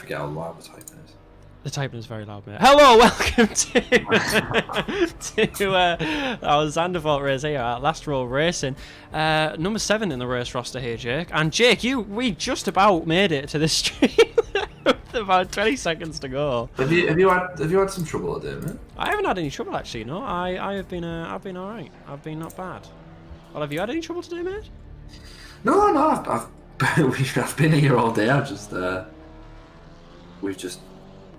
forget how loud the typing is. The typing is very loud, mate. Hello, welcome to our Zandvoort race here at LastRowRacing. Number 7 in the race roster here, Jake. And Jake, we just about made it to the stream with about 20 seconds to go. Have you had some trouble today, mate? I haven't had any trouble actually. No, I've been all right. I've been not bad. Well, have you had any trouble today, mate? No, I've been here all day. We've just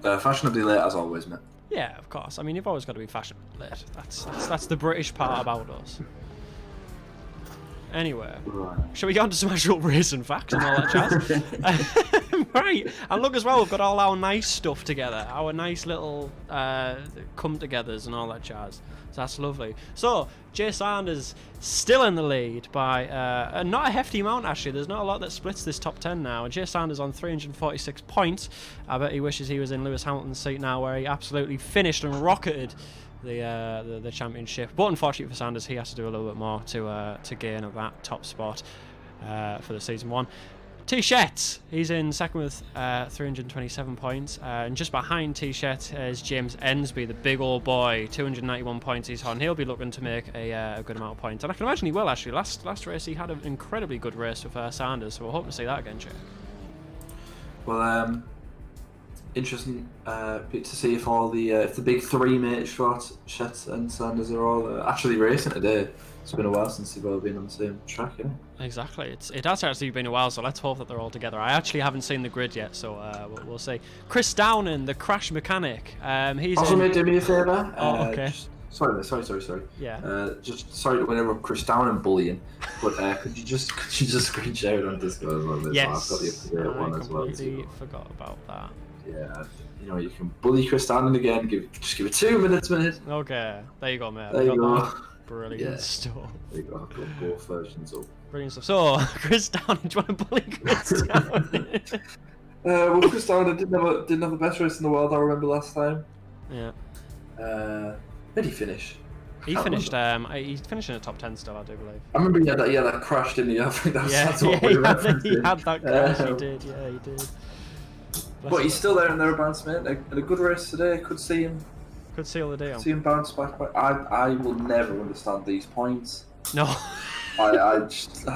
fashionably late as always, mate. Yeah, of course. I mean, you've always got to be fashionably late. That's the British part about us. Anyway, shall we get on to some actual racing facts and all that jazz? Right, and look as well, we've got all our nice stuff together, our nice little come-togethers and all that jazz. So that's lovely. So, Jay Sanders still in the lead by not a hefty amount, actually. There's not a lot that splits this top 10 now. Jay Sanders on 346 points. I bet he wishes he was in Lewis Hamilton's seat now, where he absolutely finished and rocketed the championship. But unfortunately for Sanders, he has to do a little bit more to gain of that top spot for the season 1. T-Shet, he's in second with 327 points, and just behind T-Shet is James Ensby, the big old boy, 291 points he's on. He'll be looking to make a good amount of points, and I can imagine he will actually. Last race he had an incredibly good race with Sanders, so we're hoping to see that again, Jake. Well, interesting to see if all if the big three, mate, Shet and Sanders are all actually racing today. It's been a while since they've all been on the same track, you know? Exactly. It has actually been a while, so let's hope that they're all together. I actually haven't seen the grid yet, so we'll see. Chris Downing, the crash mechanic. He's also, mate, do me a favour. Okay. Sorry. Yeah. Just sorry to interrupt Chris Downing bullying, but could you just screen share it on Discord as well? Yes. So I've got the up-to-date one as well. I completely forgot about that. Yeah. You know, you can bully Chris Downing again. Just give it 2 minutes, mate. Okay. There you go, mate. There you go. Brilliant stuff. There you go. Both versions up. Brilliant stuff. So, Chris Downing, do you want to bully Chris Downing? Well, Chris Downing didn't have the best race in the world, I remember last time. Yeah. Where did he finish? He finished in the top 10 still, I do believe. I remember he had that crash, didn't he? I think that's what he had that crash, he did, yeah, he did. But he's still there in thereabouts, mate. A good race today, could see him. Could seal the deal. See him bounce back. I will never understand these points. No. I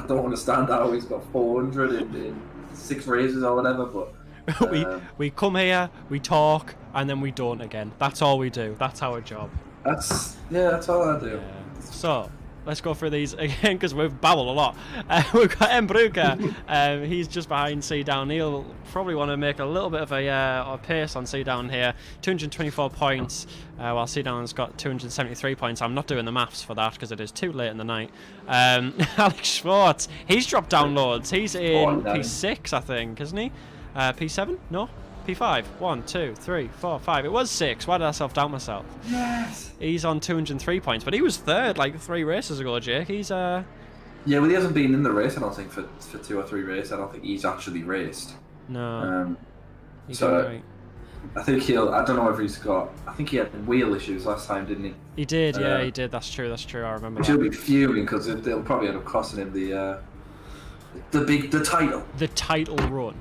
don't understand how he's got 400 in 6 races or whatever, but... we come here, we talk, and then we don't again. That's all we do. That's our job. That's all I do. Yeah. So, let's go through these again, because we've babbled a lot. We've got M. Brugger. He's just behind C Down. He'll probably want to make a little bit of a pace on C Down here. 224 points, while C Down's got 273 points. I'm not doing the maths for that because it is too late in the night. Alex Schwartz, he's dropped down loads. He's in P6, I think, isn't he? P7? No? P5. 1, 2, 3, 4, 5. It was 6. Why did I self-doubt myself? Yes. He's on 203 points, but he was third like 3 races ago, Jake. He's Yeah, well, he hasn't been in the race, I don't think, for 2 or 3 races. I don't think he's actually raced. No. So right. I think I don't know if he's got... I think he had wheel issues last time, didn't he? He did, yeah, he did. That's true. I remember that. He'll be fuming because they'll probably end up costing him the title. The title run.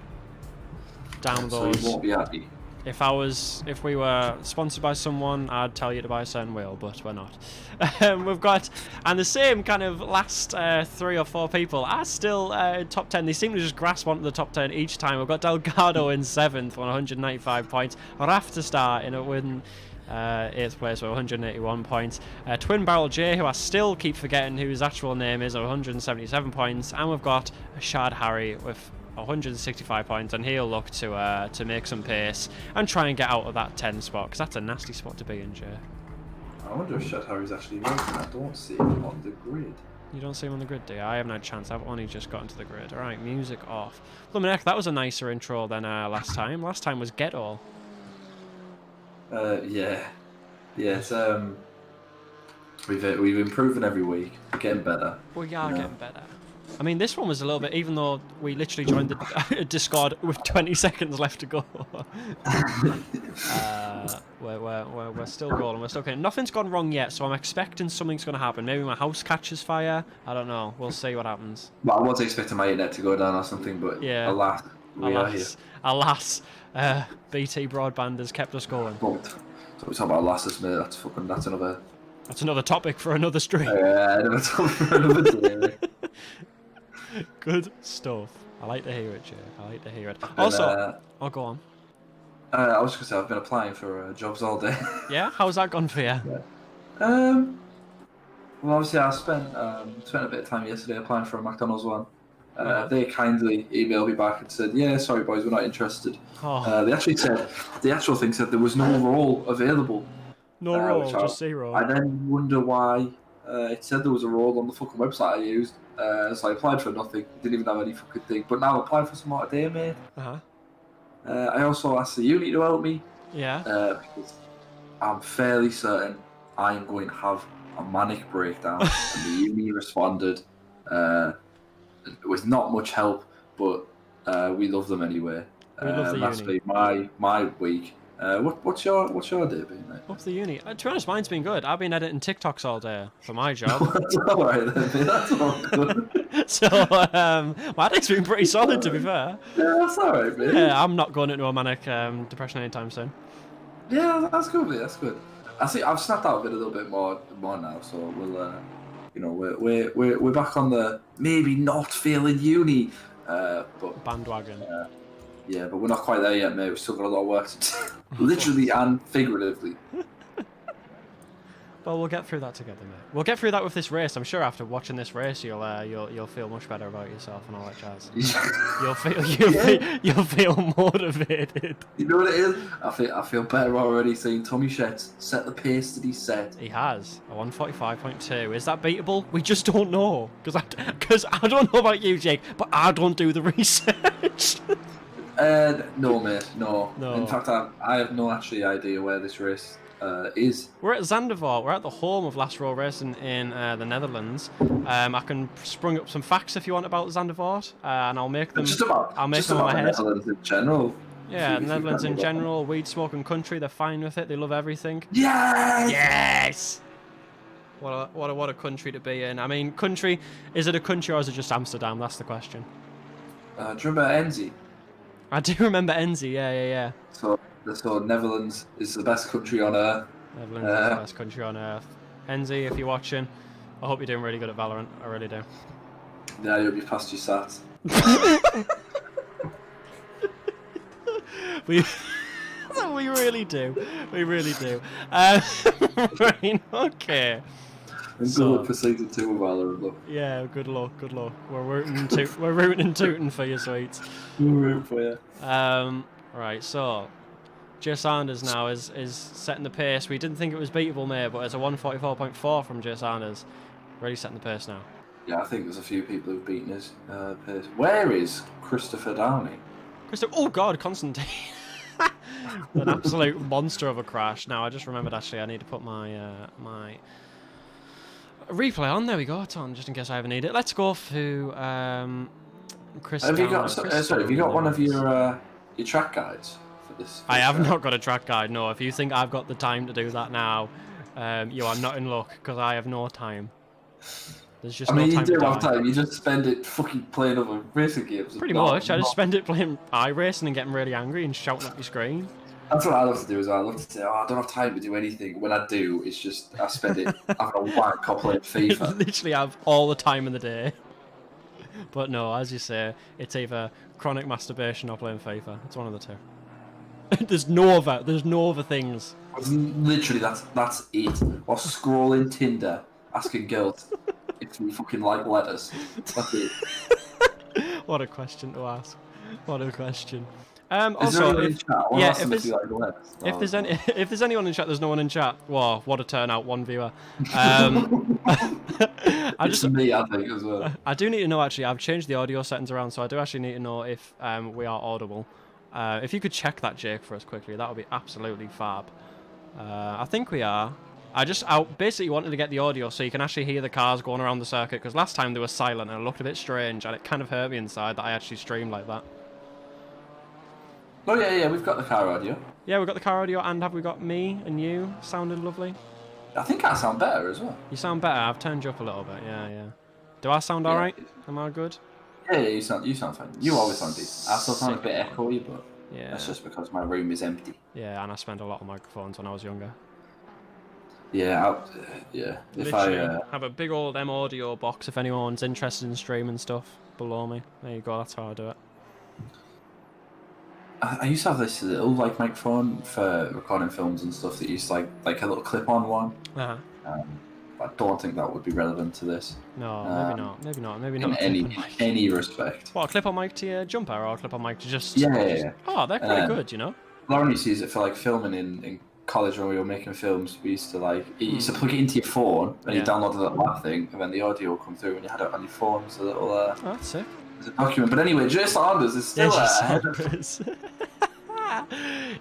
Down those. So he won't be happy. If we were sponsored by someone, I'd tell you to buy a certain wheel, but we're not. We've got, and the same kind of last 3 or 4 people are still top 10. They seem to just grasp onto the top 10 each time. We've got Delgado in 7th, 195 points. Rafterstar in a win. 8th place with 181 points. Twin Barrel J, who I still keep forgetting who his actual name is, 177 points. And we've got Shad Harry with 165 points, and he'll look to make some pace and try and get out of that 10 spot, because that's a nasty spot to be in, Jay. I wonder if Shad Harry's actually racing. I don't see him on the grid. You don't see him on the grid, do you? I haven't had a chance. I've only just gotten to the grid. Alright, music off. Luminek, that was a nicer intro than last time. Last time was Get All. Yeah, it's we've improving every week, getting better. We are getting better. I mean, this one was a little bit, even though we literally joined the Discord with 20 seconds left to go. We're still rolling. We're still okay. Nothing's gone wrong yet, so I'm expecting something's going to happen. Maybe my house catches fire. I don't know. We'll see what happens. Well, I was expecting my internet to go down or something, but yeah. alas, We are here. Alas, BT broadband has kept us going. But, so we talk about losses, mate. That's another. That's another topic for another stream. Another topic for another day. Good stuff. I like to hear it, Jake. I like to hear it. Also, oh, go on. I was just gonna say I've been applying for jobs all day. Yeah, how's that gone for you? Yeah. Well, obviously I spent a bit of time yesterday applying for a McDonald's one. They kindly emailed me back and said, "Yeah, sorry boys, we're not interested." Oh. They actually said the actual thing said there was no role available. No role, just zero. I then wonder why it said there was a role on the fucking website I used. So I applied for nothing. Didn't even have any fucking thing. But now I applied for some more today, mate. I also asked the uni to help me. Yeah. Because I'm fairly certain I am going to have a manic breakdown. And the uni responded with not much help, but we love them anyway. We love the that's uni. been my week. What's your day been, mate? Up the uni. To be honest, mine's been good. I've been editing TikToks all day for my job. That's all right then, mate. That's all good. So my day's been pretty solid, to be fair. Yeah, that's all right, mate. Yeah, I'm not going into a manic depression anytime soon. Yeah, that's good, mate. That's good. I see. I've snapped out of it a little bit more now, so we'll, we're back on the maybe not failing uni, but bandwagon. Yeah, but we're not quite there yet, mate. We've still got a lot of work to do, literally and figuratively. Well, we'll get through that together, mate. We'll get through that with this race. I'm sure after watching this race, you'll feel much better about yourself and all that jazz. You'll feel motivated. You know what it is? I feel better already. Seeing Tommy Shetts set the pace that he set. He has a 1:45.2. Is that beatable? We just don't know because I don't know about you, Jake, but I don't do the research. No, mate, no. In fact, I have no actually idea where this race is. We're at Zandvoort. We're at the home of LastRowRacing in the Netherlands. I can sprung up some facts if you want about Zandvoort, and I'll make them. I'll make them in my head. Netherlands in general. Yeah, the Netherlands in general, weed smoking country. They're fine with it. They love everything. Yes. Yes. What a country to be in. I mean, country. Is it a country or is it just Amsterdam? That's the question. Do you remember Enzi? I do remember Enzi, yeah. So Netherlands is the best country on earth. Netherlands is the best country on earth. Enzi, if you're watching, I hope you're doing really good at Valorant. I really do. Yeah, you'll be past your sats. we really do. We really do. Right, okay. And good luck for season 2 of Valorant, look. Yeah, good luck. We're rooting and tooting for you, sweets. We're rooting for you. Right, so Jay Sanders now is setting the pace. We didn't think it was beatable, mate, but it's a 1:44.4 from Jay Sanders. Really setting the pace now. Yeah, I think there's a few people who've beaten his pace. Where is Christopher Downey? Oh God, Constantine. An absolute monster of a crash. Now I just remembered actually I need to put my my replay on. There we go, Tom, just in case I ever need it. Let's go through Chris. Have you got one of your track guides for this? I have not got a track guide. No, if you think I've got the time to do that now, you are not in luck because I have no time. There's just no time. You do have time. You just spend it fucking playing other racing games. Pretty much. I just spend it playing iRacing and getting really angry and shouting at my screen. That's what I love to do as well. I love to say, I don't have time to do anything. When I do, it's just I spend it having a wank or playing FIFA. Literally have all the time in the day. But no, as you say, it's either chronic masturbation or playing FIFA. It's one of the two. There's no other things. Literally, that's it. Or scrolling Tinder, asking girls if we fucking like letters. That's it. What a question to ask. What a question. If there's anyone in chat, there's no one in chat. Whoa, what a turnout, one viewer. It's me, I think, as well. I do need to know, actually, I've changed the audio settings around, so I do actually need to know if we are audible. If you could check that, Jake, for us quickly, that would be absolutely fab. I think we are. I basically wanted to get the audio so you can actually hear the cars going around the circuit, because last time they were silent and it looked a bit strange, and it kind of hurt me inside that I actually streamed like that. Oh yeah, we've got the car audio. Yeah, we've got the car audio, and have we got me and you sounding lovely? I think I sound better as well. You sound better. I've turned you up a little bit. Yeah. Do I sound alright? Am I good? Yeah, you sound fine. You always sound decent. I still sound a bit Sick, man. echoey, but Yeah. that's just because my room is empty. Yeah, and I spent a lot on microphones when I was younger. Yeah, yeah. If Literally, have a big old M audio box if anyone's interested in streaming stuff below me. There you go, that's how I do it. I used to have this little like microphone for recording films and stuff that used to, like a little clip-on one. Uh-huh. I don't think that would be relevant to this. No, maybe not. Maybe not. Maybe not. In any respect. What, a clip-on mic to your jumper or a clip-on mic to just... Yeah. Oh, they're quite good, you know? Lauren used to use it for like filming in college when we were making films. We used to you used to plug it into your phone and you downloaded that thing, and then the audio would come through and you had it on your phone as a little oh, that's sick. as a document. But anyway, Jay Sanders is still ahead.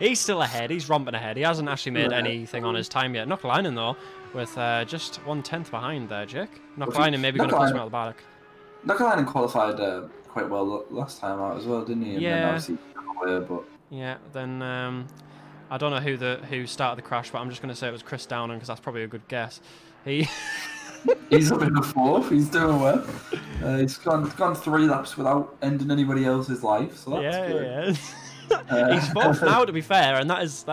He's still ahead. He's romping ahead. He hasn't actually made anything on his time yet. Knocklining though, with just 1/10 behind there, Jake. Knocklining maybe going to push him out of the paddock. Knocklining qualified quite well last time out as well, didn't he? And yeah. Then obviously away, but yeah. Then I don't know who started the crash, but I'm just going to say it was Chris Downing because that's probably a good guess. He's up in the fourth. He's doing well. He's gone 3 laps without ending anybody else's life. So that's good. Yeah. He's fourth now, to be fair, and that is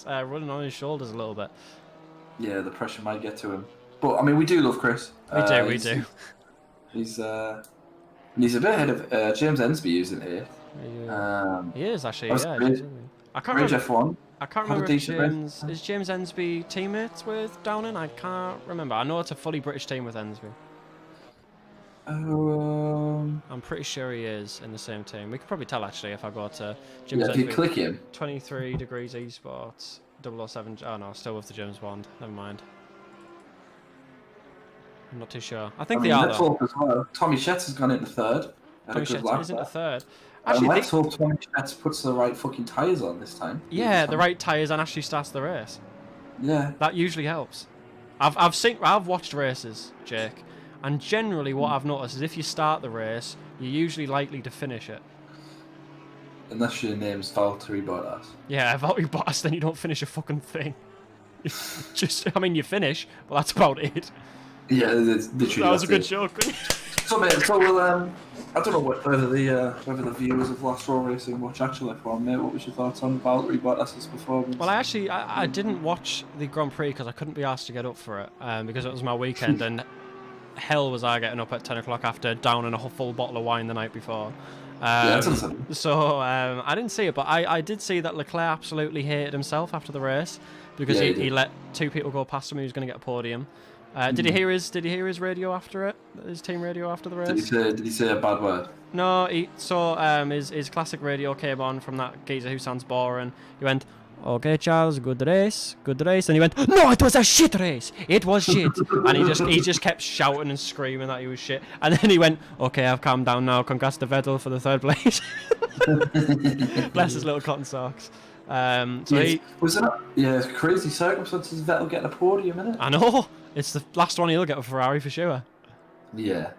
running on his shoulders a little bit. Yeah, the pressure might get to him. But I mean, we do love Chris. We do. He's a bit ahead of James Ensby, isn't he? He is actually. Yeah. I can't remember. F1. I can't remember if is James Ensby teammates with Downing? I can't remember. I know it's a fully British team with Ensby. I'm pretty sure he is in the same team. We could probably tell actually if I go to James Ensby. If you click him. 23 Degrees Esports 007. Oh no, still with the James Bond. Never mind. I'm not too sure. I think they are though. As well. Tommy Schetz has gone into third. Tommy Schetz is into third. Actually, let's hope Tommy Schetz puts the right fucking tyres on this time. Yeah, the right tyres and actually starts the race. Yeah. That usually helps. I've watched races, Jake, and generally what I've noticed is if you start the race, you're usually likely to finish it. Unless your name's Valtteri Bottas. Yeah, Valtteri Bottas, then you don't finish a fucking thing. I mean, you finish, but that's about it. Yeah, it's literally. That was a good joke. So mate, we'll I don't know whether the viewers of LastRowRacing watch actual F1, mate. What was your thoughts on Valtteri Bottas' performance? Well, I didn't watch the Grand Prix because I couldn't be asked to get up for it because it was my weekend and hell was I getting up at 10 o'clock after downing a full bottle of wine the night before. So I didn't see it, but I did see that Leclerc absolutely hated himself after the race because he let 2 people go past him. He was going to get a podium. Did he hear his radio after it? His team radio after the race? Did he say a bad word? No, his classic radio came on from that geezer who sounds boring. He went, "Okay, Charles, good race," and he went, "No, it was a shit race. It was shit." And he just kept shouting and screaming that he was shit. And then he went, "Okay, I've calmed down now. Congrats to Vettel for the 3rd place." Bless his little cotton socks. It's crazy circumstances. Vettel getting a podium, isn't it? I know. It's the last one he'll get with Ferrari for sure. Yeah.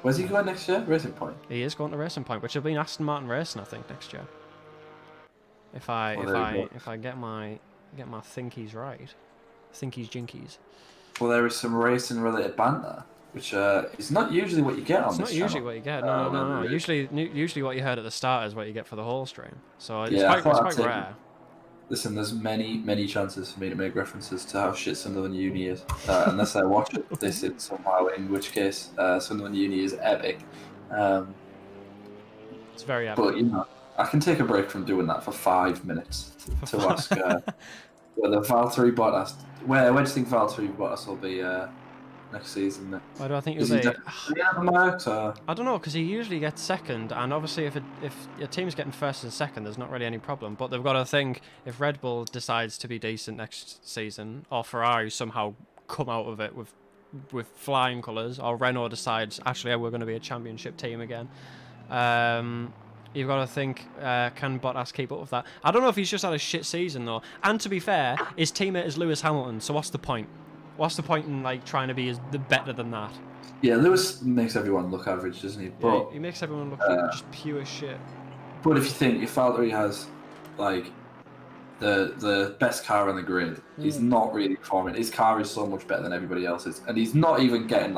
Where's he going next year? Racing Point. He is going to Racing Point, which will be an Aston Martin Racing, I think, next year. If I get my thinkies right, thinkies jinkies. Well, there is some racing related banter, which is not usually what you get on this channel. It's not usually what you get. No. Usually what you heard at the start is what you get for the whole stream. So it's quite rare. Listen, there's many chances for me to make references to how shit Sunderland Uni is, unless I watch this in somehow, in which case Sunderland Uni is epic. It's very epic. But I can take a break from doing that for 5 minutes to ask whether Valtteri Bottas. Where do you think Valtteri Bottas will be next season? Why do I think he'll be? I don't know, because he usually gets second, and obviously if your team's getting first and second, there's not really any problem. But they've got to think if Red Bull decides to be decent next season, or Ferrari somehow come out of it with flying colours, or Renault decides actually we're going to be a championship team again. You've got to think, can Bottas keep up with that? I don't know if he's just had a shit season though. And to be fair, his teammate is Lewis Hamilton, so what's the point? What's the point in trying to be better than that? Yeah, Lewis makes everyone look average, doesn't he? But yeah, he makes everyone look just pure shit. But if you think if Valtteri has the best car on the grid, he's not really performing. His car is so much better than everybody else's, and he's not even getting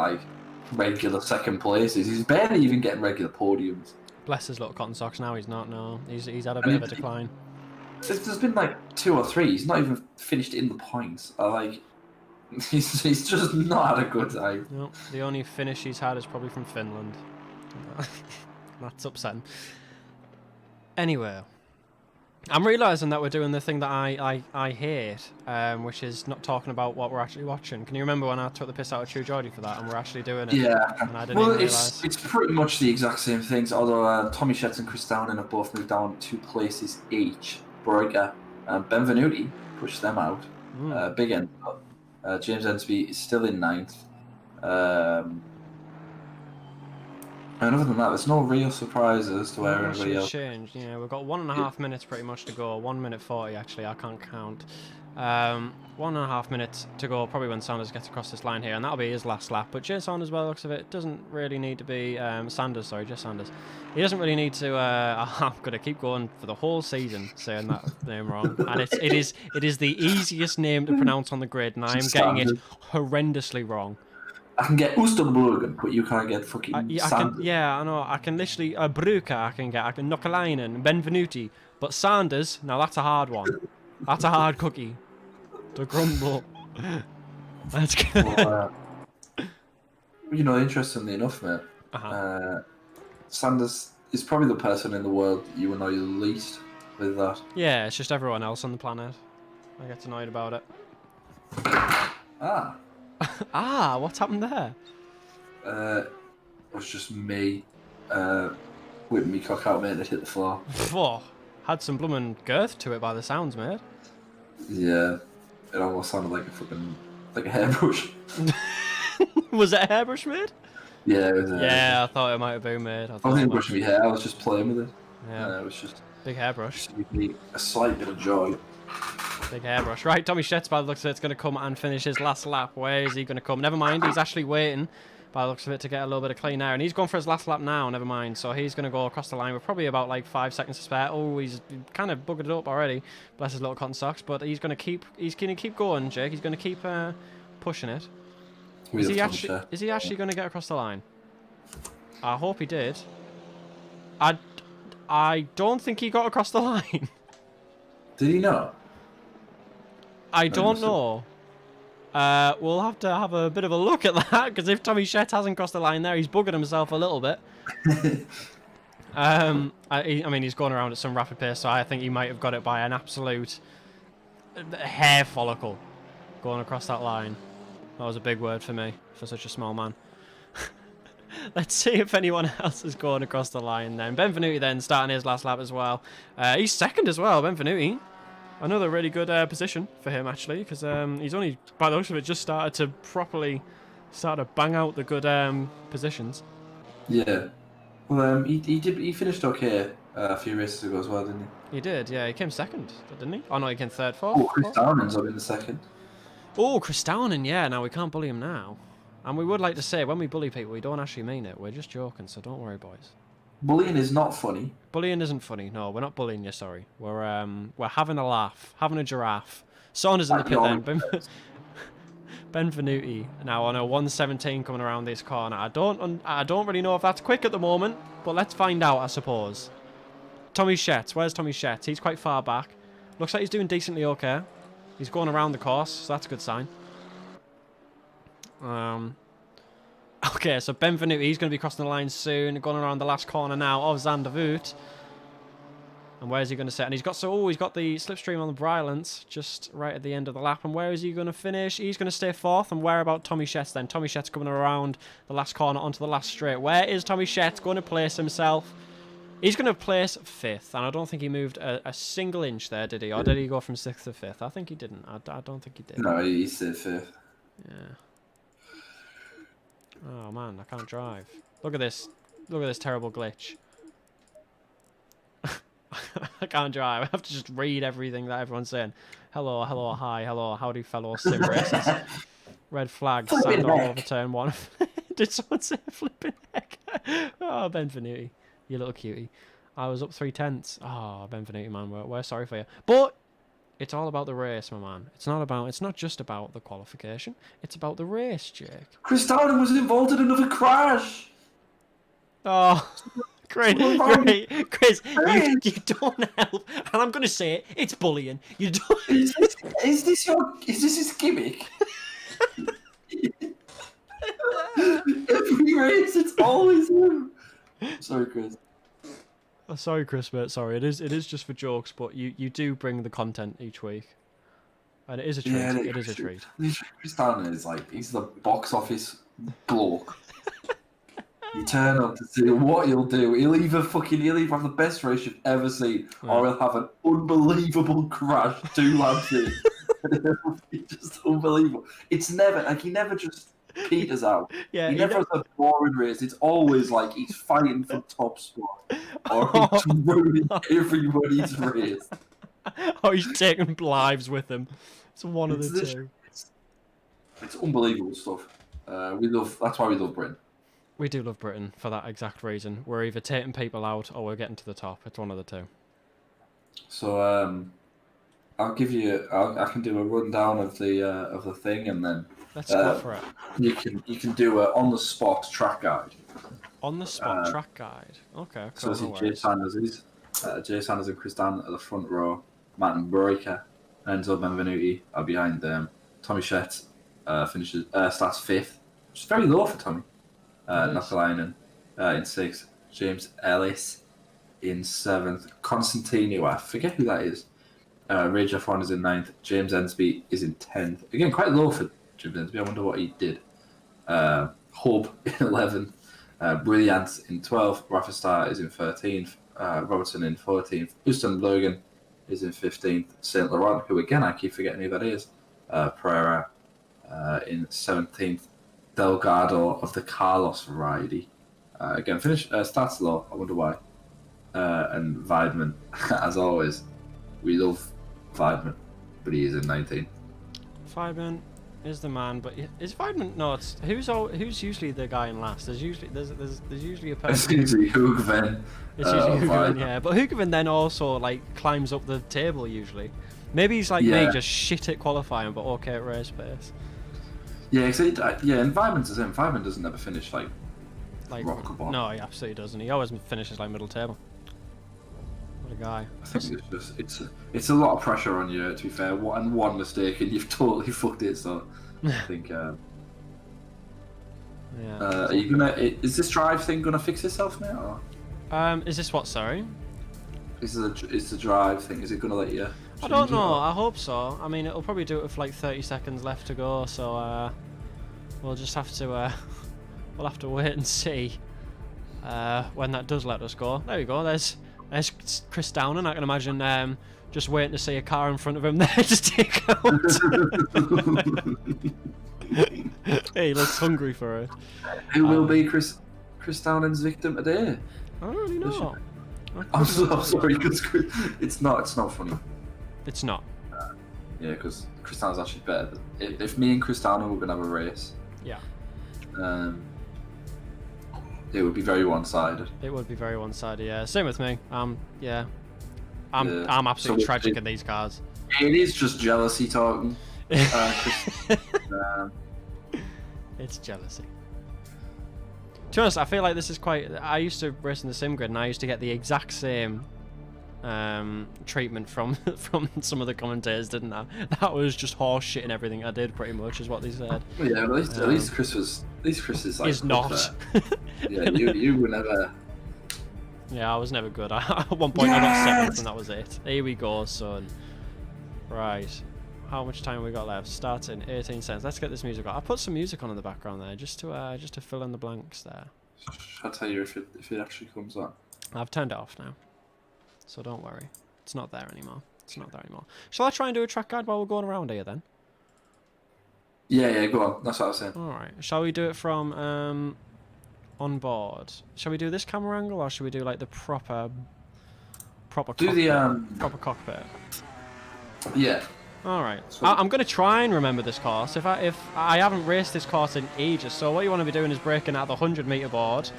regular second places. He's barely even getting regular podiums. Bless his little cotton socks. Now he's not. No, he's had a And bit of a decline. There's been like 2 or 3. He's not even finished in the points. He's just not had a good time. No, the only finish he's had is probably from Finland. That's upsetting. Anyway, I'm realising that we're doing the thing that I hate, which is not talking about what we're actually watching. Can you remember when I took the piss out of True Geordie for that, and we're actually doing it? Yeah. And I didn't even it's pretty much the exact same things, although Tommy Shetts and Chris Downing have both moved down 2 places each. Borga and Benvenuti pushed them out. Big end up. James Ensby is still in 9th. And other than that, there's no real surprises to where everybody else. Changed. Yeah, we've got 1.5 minutes pretty much to go. 1 minute 40 actually. I can't count. 1.5 minutes to go. Probably when Sanders gets across this line here, and that'll be his last lap. But Jay Sanders, by the looks of it, doesn't really need to be Sanders. Sorry, just Sanders. He doesn't really need to. I'm gonna keep going for the whole season saying that name wrong, and it is the easiest name to pronounce on the grid, and I am getting it horrendously wrong. I can get Oosterbruggen, but you can't get fucking Sanders. I know. I can literally Bruca. I can Nokkelainen, Benvenuti, but Sanders. Now that's a hard one. That's a hard cookie to crumble. That's good. Well, interestingly enough, mate, Sanders is probably the person in the world you annoy the least with that. Yeah, it's just everyone else on the planet. I get annoyed about it. What's happened there? It was just me whipping me cock out, mate, that hit the floor. Whoa, had some blooming girth to it by the sounds, mate. Yeah, it almost sounded like a hairbrush. Was it a hairbrush, mate? Yeah, it was. Yeah, I thought it might have been, mate. I wasn't brushing my hair. I was just playing with it. Yeah, it was just big hairbrush. Just give me a slight bit of joy. Big hairbrush. Right, Tommy Shetts, by the looks of it, is going to come and finish his last lap. Where is he going to come? Never mind, he's actually waiting, by the looks of it, to get a little bit of clean air. And he's going for his last lap now, never mind. So he's going to go across the line with probably about like 5 seconds to spare. Oh, he's kind of buggered it up already. Bless his little cotton socks. But he's going to keep going, Jake. He's going to keep pushing it. Is he actually going to get across the line? I hope he did. I don't think he got across the line. Did he not? I don't know. We'll have to have a bit of a look at that, because if Tommy Shetts hasn't crossed the line there, he's buggered himself a little bit. I mean, he's going around at some rapid pace, so I think he might have got it by an absolute hair follicle going across that line. That was a big word for me, for such a small man. Let's see if anyone else is going across the line then. Benvenuti then starting his last lap as well. He's second as well, Benvenuti. Another really good position for him, actually, because he's only, by the looks of it, just started to properly bang out the good positions. Yeah. Well, he finished okay a few races ago as well, didn't he? He did, yeah. He came second, didn't he? Oh, no, he came third, fourth. Oh, Chris Downing's up in the second. Oh, Chris Downing, yeah. Now, we can't bully him now. And we would like to say, when we bully people, we don't actually mean it. We're just joking, so don't worry, boys. Bullying is not funny. Bullying isn't funny. No, we're not bullying you, sorry. We're having a laugh, having a giraffe. Saunders in the pit then. Benvenuti now on a 117 coming around this corner. I don't really know if that's quick at the moment, but let's find out, I suppose. Tommy Shetts. Where's Tommy Shetts? He's quite far back. Looks like he's doing decently okay. He's going around the course, so that's a good sign. Okay, so Benvenuti, he's going to be crossing the line soon. Going around the last corner now of Zandvoort. And where is he going to set? And he's got the slipstream on the Brylands just right at the end of the lap. And where is he going to finish? He's going to stay fourth. And where about Tommy Shetts then? Tommy Shetts coming around the last corner onto the last straight. Where is Tommy Shetts going to place himself? He's going to place fifth. And I don't think he moved a single inch there, did he? Or did he go from sixth to fifth? I think he didn't. I don't think he did. No, he stayed fifth. Yeah. Oh man, I can't drive. Look at this. Look at this terrible glitch. I can't drive. I have to just read everything that everyone's saying. Hello, hello, hi, hello, howdy fellow sim racers. Red flag, signed all over turn one. Did someone say flipping heck? Oh, Benvenuti, you little cutie. I was up 3/10. Oh, Benvenuti, man, we're sorry for you. But It's all about the race, my man. It's not just about the qualification. It's about the race, Jake. Chris Downing was involved in another crash. Oh, Chris, Chris, you don't help. And I'm gonna say it. It's bullying. You don't. Is this his gimmick? Every race, it's always him. Sorry, Chris. Oh, sorry, Chris, mate. Sorry, it is just for jokes, but you do bring the content each week, and it is a treat. Yeah, it is a treat. Chris Downing is like he's the box office bloke. You turn up to see what he'll do. He'll either have the best race you've ever seen, or he'll have an unbelievable crash 2 laps in. It'll be just unbelievable. It's never like he never just peters out. Yeah, he never has a boring race. It's always like he's fighting for top spot, or he's ruining everybody's race. Oh, he's taking lives with him. It's one of the two. It's unbelievable stuff. That's why we love Britain. We do love Britain for that exact reason. We're either taking people out or we're getting to the top. It's one of the two. So I'll give you. I can do a rundown of the thing, and then let's go for it. You can do a on the spot track guide. On the spot track guide. Okay. So Cool, Jay Sanders is Jay Sanders and Chris Dan at the front row. Martin Breaker and Enzo Benvenuti are behind them. Tommy Shett starts 5th, which is very low for Tommy. Nakalainen in 6th. James Ellis in 7th. Constantino, I forget who that is. Ray Jaffron is in 9th. James Ensby is in 10th. Again, quite low for James Ensby. I wonder what he did. Hub in 11th. Brilliant in 12th. Rafa Starr is in 13th. Robertson in 14th. Houston Logan is in 15th. St. Laurent, who again I keep forgetting who that is. Pereira in 17th. Delgado of the Carlos variety. Again, starts low. I wonder why. And Weidman, as always, we love Weidman, but he is in 19th. Weidman is the man, but is Weidman? No, it's who's usually the guy in last. There's usually a person. It's usually Hoogven. It's usually Hoogven, yeah. But Hoogven then also like climbs up the table usually. Maybe he's like me, just shit at qualifying, but okay at race pace. Yeah, and Weidman's the same. Weidman doesn't ever finish like rock or bottom. No, he absolutely doesn't. He always finishes like middle table. What a guy. I think it's a lot of pressure on you, to be fair. One mistake and you've totally fucked it. So I think. Yeah. Are you gonna? Is this drive thing gonna fix itself now? Or? Is this what? Sorry. Is the drive thing? Is it gonna let you? I don't know. I hope so. I mean, it'll probably do it with like 30 seconds left to go. So we'll just have to wait and see when that does let us go. There we go. There's Chris Downing. I can imagine just waiting to see a car in front of him there to take out. He looks hungry for it. Who will be Chris Downing's victim today? I don't really know. I'm sorry, because it's not funny. It's not. Yeah, because Chris Downing's actually better. If me and Chris Downing were gonna have a race, yeah, it would be very one-sided. It would be very one-sided. Yeah, same with me. Yeah, I'm absolutely tragic in these cars. It is just jealousy talking. It's jealousy. To be honest, I feel like this is quite. I used to race in the sim grid, and I used to get the exact same treatment from some of the commentators, didn't I? That was just horse shit and everything I did, pretty much, is what they said. Well, yeah, at least Chris is like. Is not. Yeah, you were never. Yeah, I was never good. At one point, I got 7th, and that was it. Here we go, son. Right. How much time have we got left? Starting 18 seconds. Let's get this music on. I put some music on in the background there, just to fill in the blanks there. I'll tell you if it actually comes on. I've turned it off now, so don't worry. It's not there anymore. Shall I try and do a track guide while we're going around here then? Yeah, go on. That's what I was saying. All right. Shall we do it from on board? Shall we do this camera angle, or shall we do like the proper do cockpit? Proper cockpit. Yeah. All right. I'm going to try and remember this course. If I haven't raced this course in ages, so what you want to be doing is braking out the 100-meter board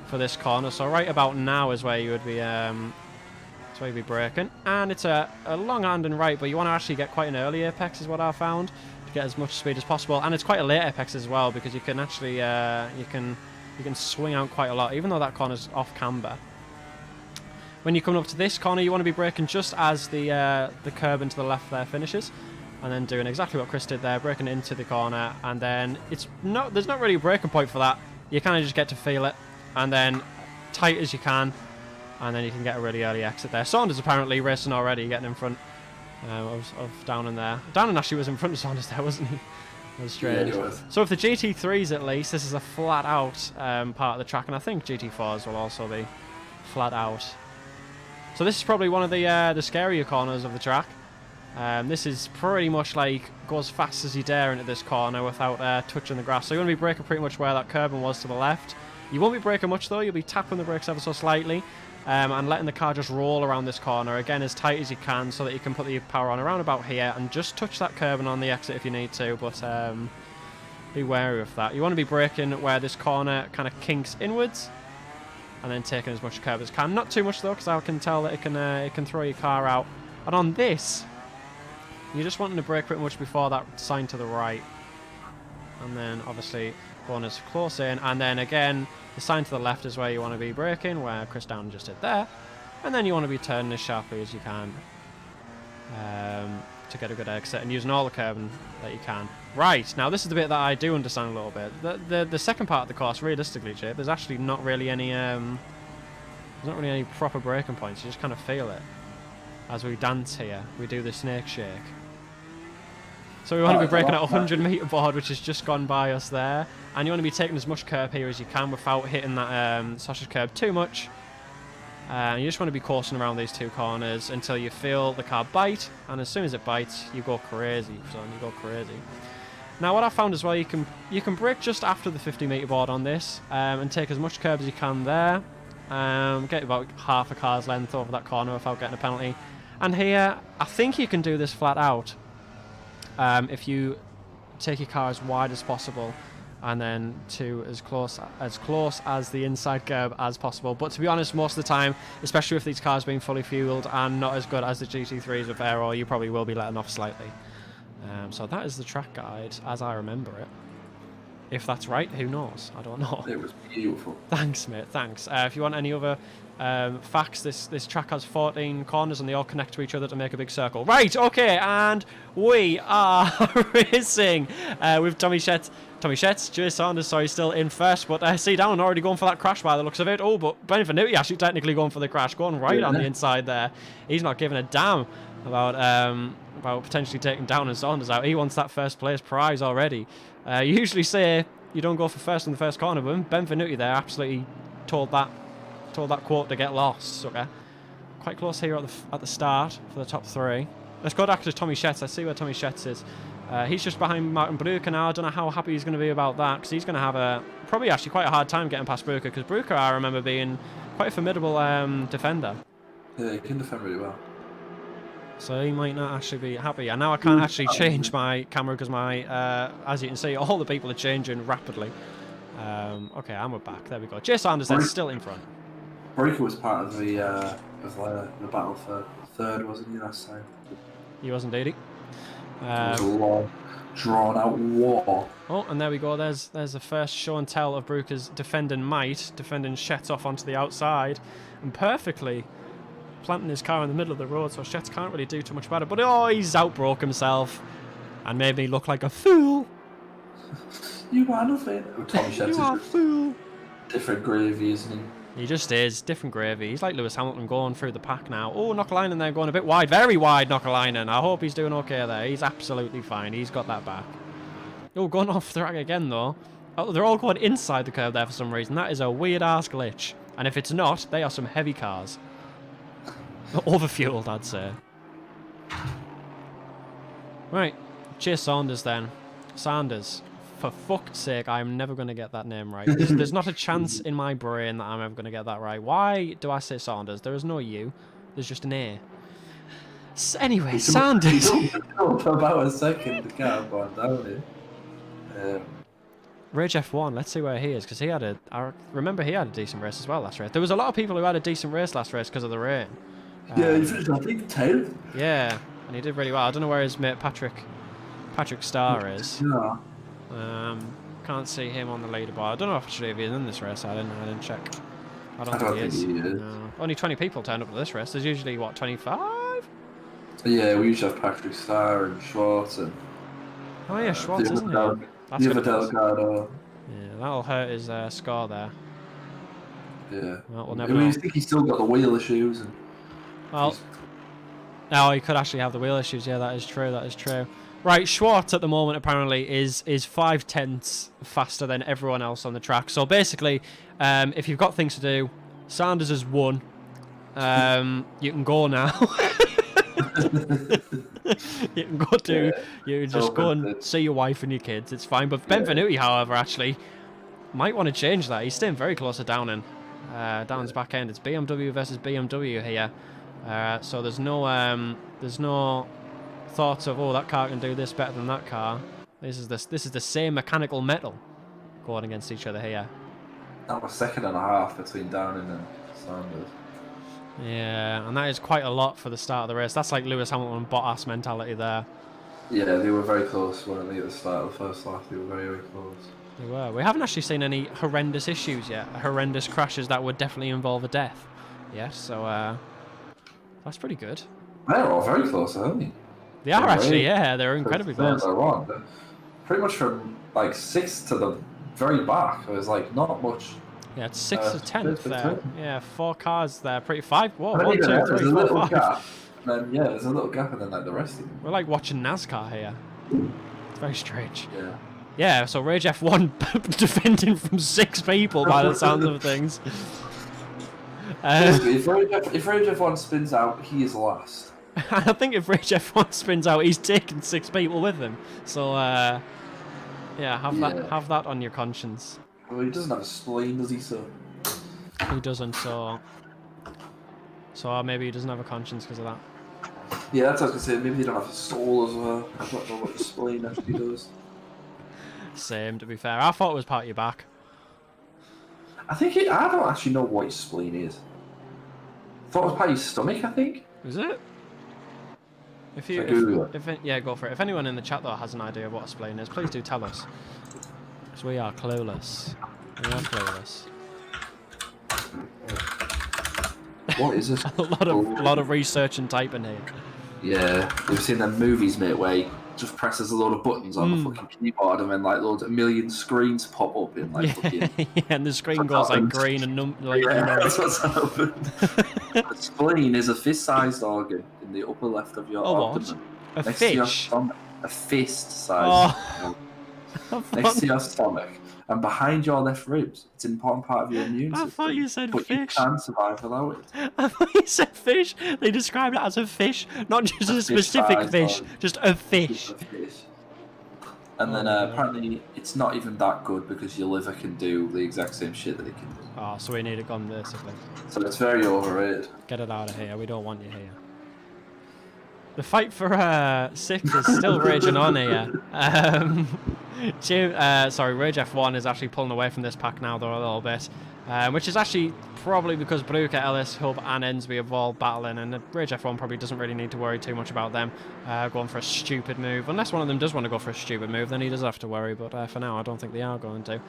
for this corner. So right about now is where you would be. It's That's where you'll be braking. And it's a long hand and right, but you want to actually get quite an early apex is what I found, to get as much speed as possible. And it's quite a late apex as well, because you can actually you can swing out quite a lot, even though that corner's off camber. When you're coming up to this corner, you want to be braking just as the curb into the left there finishes, and then doing exactly what Chris did there, braking into the corner, and then there's not really a braking point for that. You kind of just get to feel it, and then tight as you can, and then you can get a really early exit there. Saunders apparently racing already, getting in front of Downen there. Downen actually was in front of Saunders there, wasn't he? That was strange. Yeah, he was. So with the GT3s at least, this is a flat out part of the track, and I think GT4s will also be flat out. So this is probably one of the scarier corners of the track. This is pretty much like go as fast as you dare into this corner without touching the grass. So you want to be braking pretty much where that curbing was to the left. You won't be braking much though, you'll be tapping the brakes ever so slightly and letting the car just roll around this corner, again as tight as you can, so that you can put the power on around about here and just touch that curbing on the exit if you need to, but be wary of that. You want to be braking where this corner kind of kinks inwards, and then taking as much curb as can. Not too much though, because I can tell that it can throw your car out. And on this, you're just wanting to brake pretty much before that sign to the right. And then obviously going as close in, and then again the sign to the left is where you want to be braking, where Chris Downen just did there. And then you want to be turning as sharply as you can to get a good exit, and using all the curbing that you can. Right, now this is the bit that I do understand a little bit. The second part of the course, realistically, Chip, there's actually not really any proper braking points. You just kind of feel it as we dance here. We do the snake shake. So we want to be braking at 100 metre board, which has just gone by us there, and you want to be taking as much curb here as you can without hitting that sausage curb too much. You just want to be coursing around these two corners until you feel the car bite, and as soon as it bites, you go crazy, son. You go crazy. Now, what I found as well, you can brake just after the 50 metre board on this, and take as much curb as you can there. Get about half a car's length over that corner without getting a penalty. And here, I think you can do this flat out if you take your car as wide as possible, and then to as close as the inside curb as possible. But to be honest, most of the time, especially with these cars being fully fueled and not as good as the GT3s with aero, you probably will be letting off slightly. So that is the track guide as I remember it. If that's right, who knows? I don't know. It was beautiful. Thanks, mate. Thanks. If you want any other facts, this track has 14 corners and they all connect to each other to make a big circle. Right, okay, and we are racing with Tommy Schetz, Jay Saunders, sorry, still in first, but I see Downen already going for that crash by the looks of it. Oh, but Ben Venuti actually technically going for the crash, going right on the inside there. He's not giving a damn about potentially taking Downen and Saunders out. He wants that first place prize already. You usually say you don't go for first in the first corner, but Ben Venuti there absolutely told that quote to get lost. Okay, quite close here at the start for the top three. Let's go back to Tommy Schetz. Let's see where Tommy Schetz is. He's just behind Martin Breuker now. I don't know how happy he's going to be about that, because he's going to have probably actually quite a hard time getting past Breuker, because Breuker, I remember, being quite a formidable defender. Yeah, he can defend really well. So he might not actually be happy. And now I can't actually change my camera because as you can see, all the people are changing rapidly. Okay, and we're back. There we go. Jay Saunders then still in front. Breuker was part of the battle for third, wasn't he, last time? He was indeed. It was a long, drawn-out war. Oh, and there we go. There's the first show and tell of Breuker's defending Schetz off onto the outside, and perfectly planting his car in the middle of the road, so Schetz can't really do too much about it. But oh, he's outbroke himself and made me look like a fool. You are nothing. Oh, Tommy Schetz You are a fool. Different gravy, isn't he? He just is. Different gravy. He's like Lewis Hamilton going through the pack now. Oh, Knockalainen there going a bit wide. Very wide, Knockalainen. I hope he's doing okay there. He's absolutely fine. He's got that back. Oh, going off the track again, though. Oh, they're all going inside the curve there for some reason. That is a weird-ass glitch. And if it's not, they are some heavy cars. Overfueled, I'd say. Right. Chase Saunders, then. Saunders. For fuck's sake, I'm never going to get that name right. There's not a chance in my brain that I'm ever going to get that right. Why do I say Saunders? There is no U. There's just an A. Anyway, Saunders. For about a second, the car went down here. Rage F1, let's see where he is, because I remember he had a decent race as well last race. There was a lot of people who had a decent race last race because of the rain. Yeah, he finished, I think, 10th. Yeah, and he did really well. I don't know where his mate Patrick Starr is. Yeah. Can't see him on the leaderboard. I don't know actually if he's in this race. I didn't check. I don't I think he is. is. No. Only 20 people turned up to this race. There's usually, what, 25? Yeah, we usually have Patrick Starr and Schwartz and... Oh yeah, Schwartz, isn't he? That's the other gonna be... Delgado. Yeah, that'll hurt his score there. Yeah. Well, we'll never I know. mean, I think he's still got the wheel issues. And Well, oh, he could actually have the wheel issues. Yeah, that is true. That is true. Right, Schwartz at the moment apparently is 5/10 faster than everyone else on the track. So basically, if you've got things to do, Sanders has won. You can go now. You can go do. You can just go and see your wife and your kids. It's fine. But Benvenuti, however, actually might want to change that. He's staying very close to Downing. Downing's back end. It's BMW versus BMW here. So there's no thoughts of, oh, that car can do this better than that car. This is the same mechanical metal going against each other here. that was 2.5 seconds between Downing and Sanders. Yeah, and that is quite a lot for the start of the race. That's like Lewis Hamilton and Bottas mentality there. Yeah, they were very close, weren't they, at the start of the first lap? They were very, very close. They were. We haven't actually seen any horrendous issues yet. Horrendous crashes that would definitely involve a death. Yes, so that's pretty good. They're all very close, aren't they? They are actually, yeah. They're incredibly close. They're on. Pretty much from like 6th to the very back. It was like not much. Yeah, it's 6th to 10th there. Yeah, 4 cars there. Pretty 5. Whoa, 1, 2, 3, there's a 4, little 5. gap. And then there's a little gap, and then like the rest of them. We're like watching NASCAR here. It's very strange. Yeah. Yeah, so Rage F1 defending from 6 people by the sounds of things. If Rage F1 spins out, he is last. I think if Rage F1 spins out, he's taking 6 people with him. So, yeah, have that on your conscience. Well, he doesn't have a spleen, does he, sir? He doesn't, so maybe he doesn't have a conscience because of that. Yeah, that's what I was going to say. Maybe they don't have a soul as well. I don't know what the spleen actually does. Same, to be fair. I thought it was part of your back. I don't actually know what his spleen is. I thought it was part of your stomach, I think. Is it? Yeah, go for it. If anyone in the chat though has an idea of what a spleen is, please do tell us. Because we are clueless. We are clueless. What is this? a lot of research and typing here. Yeah, you've seen them movies, mate, where he just presses a load of buttons on the fucking keyboard and then like a million screens pop up in like fucking... Yeah, and the screen goes like green and that's what's happened. A spleen is a fist-sized organ in the upper left of your abdomen. What? A next to your fish? stomach. A fist-sized next to your stomach. And behind your left ribs, it's an important part of your immune system. I thought you said but fish. You can't survive without it. I thought you said fish. They described it as a fish, not just a specific fish, just a fish. Just a fish. And then apparently it's not even that good because your liver can do the exact same shit that it can do. Oh, so we need it gone basically. So it's very overrated. Get it out of here. We don't want you here. The fight for 6th is still raging on here. Rage F1 is actually pulling away from this pack now, though, a little bit. Which is actually probably because Baruka, Ellis, Hub, and Ensby have all battling, and Rage F1 probably doesn't really need to worry too much about them going for a stupid move. Unless one of them does want to go for a stupid move, then he does have to worry, but for now, I don't think they are going to.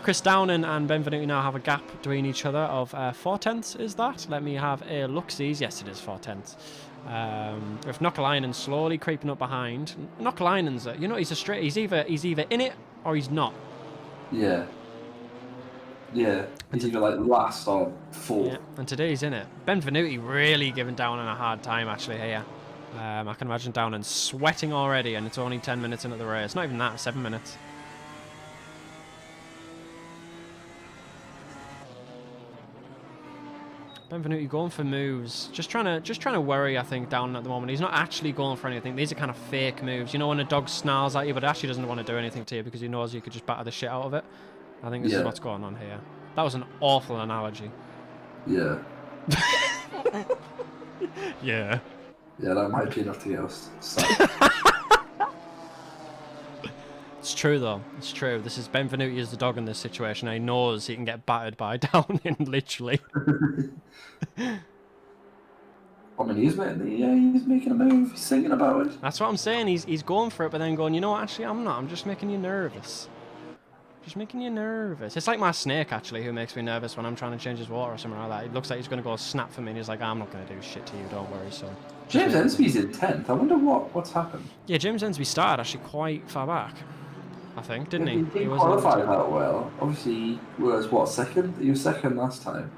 Chris Downing and Benvenuti now have a gap between each other of 4/10, is that? Let me have a look-sees. Yes, it is 4/10. With Nokkalainen slowly creeping up behind. Nokkalainen's, he's either in it or he's not. Yeah. Yeah, he's either like last or full. Yeah, and today he's in it. Benvenuti really giving Downing a hard time actually here. I can imagine Downing sweating already, and it's only 10 minutes into the race. Not even that, 7 minutes. Benvenuti going for moves, just trying to worry, I think, Downing at the moment. He's not actually going for anything. These are kind of fake moves. You know when a dog snarls at you, but it actually doesn't want to do anything to you because he knows you could just batter the shit out of it. I think this is what's going on here. That was an awful analogy. Yeah. Yeah. Yeah, that might be enough to get us. It's true though. It's true. This is Benvenuti is the dog in this situation. He knows he can get battered by Downing, literally. I mean, he's making a move. He's thinking about it. That's what I'm saying. He's going for it, but then going, you know what? Actually, I'm not. I'm just making you nervous. Just making you nervous. It's like my snake, actually, who makes me nervous when I'm trying to change his water or something like that. It looks like he's going to go snap for me, and he's like, I'm not going to do shit to you, don't worry, so... James Ensby's in 10th. I wonder what's happened. Yeah, James Ensby started actually quite far back, I think, didn't he? He didn't qualify that well. Obviously, he was, what, second? He was second last time.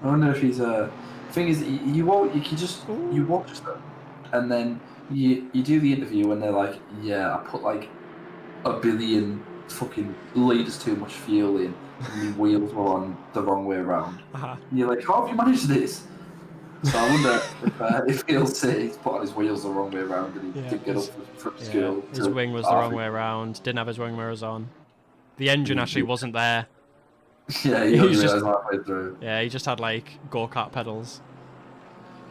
I wonder if he's a... thing is, you watch them, and then you do the interview, and they're like, yeah, I put like 1 billion fucking litres too much fuel in, and the wheels were on the wrong way around. And you're like, how have you managed this? So I wonder if he'll say he's put on his wheels the wrong way around, and he didn't get up from school. His wing was the wrong way around, didn't have his wing mirrors on. The engine actually wasn't there. Yeah, he only realised halfway through. Yeah, he just had like go-kart pedals.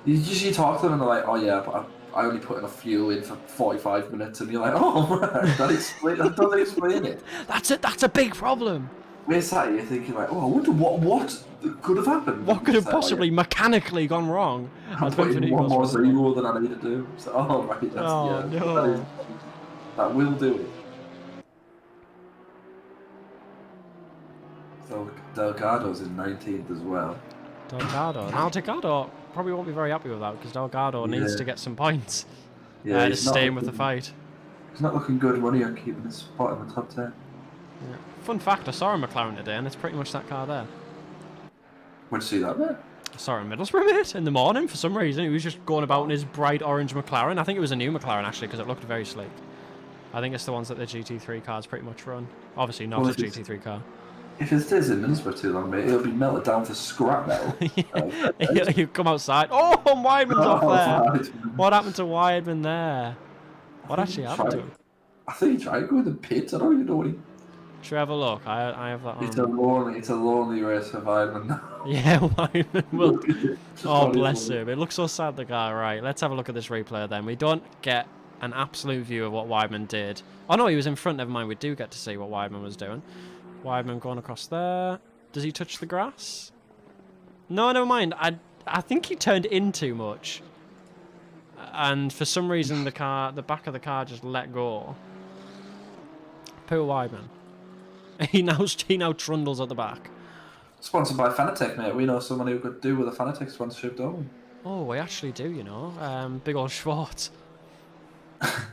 You talk to them and they're like, oh yeah, but I only put enough fuel in for 45 minutes, and you're like, oh, right, that doesn't explain it. That's a big problem. We're sat here thinking like, oh, I wonder what could have happened. What could have possibly mechanically gone wrong? I'm putting one more zero than I need to do. So, oh right, no. That will do it. So Delgado's in 19th as well. Delgado. Now Delgado probably won't be very happy with that because Delgado needs to get some points. Yeah, to stay with the fight. He's not looking good money on keeping his spot in the top 10. Yeah. Fun fact, I saw a McLaren today and it's pretty much that car there. Where'd you see that, mate? I saw him in Middlesbrough, mate, in the morning for some reason. He was just going about in his bright orange McLaren. I think it was a new McLaren actually because it looked very sleek. I think it's the ones that the GT3 cars pretty much run. Obviously not a GT3 car. If it stays in Middlesbrough too long, mate, it'll be melted down to scrap metal. You come outside. Oh, Weidman's off there. What happened to Weidman there? What actually happened to him? I think he tried to go in the pits. I don't even know what he... Should we have a look? I have that on. It's a lonely race for Weidman now. Yeah, Weidman will... Oh, bless him. It looks so sad, the guy. Right, let's have a look at this replay then. We don't get an absolute view of what Weidman did. Oh, no, he was in front. Never mind. We do get to see what Weidman was doing. Weidman going across there. Does he touch the grass? No, never mind. I think he turned in too much. And for some reason the back of the car just let go. Poor Weidman. He now trundles at the back. Sponsored by Fanatec, mate. We know someone who could do with a Fanatec sponsorship, don't we? Oh, we actually do, you know. Big old Schwartz.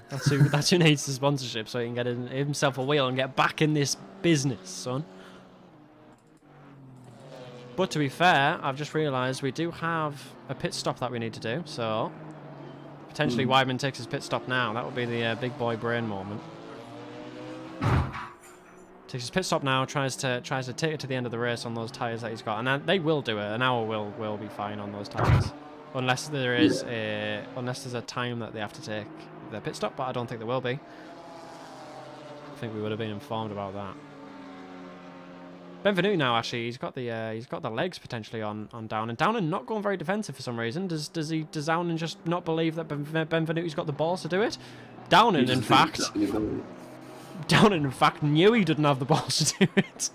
That's who needs the sponsorship so he can get himself a wheel and get back in this business, son. But to be fair, I've just realised we do have a pit stop that we need to do, so potentially Weidman takes his pit stop now. That would be the big boy brain moment. Takes his pit stop now, tries to take it to the end of the race on those tyres that he's got, and they will do it. An hour will be fine on those tyres, unless there is unless there's a time that they have to take their pit stop, but I don't think there will be. I think we would have been informed about that. Benvenuti now actually he's got the legs potentially on Downing. Downing not going very defensive for some reason. Does Downing just not believe that Benvenuti's got the balls to do it? Downing in fact knew he didn't have the balls to do it.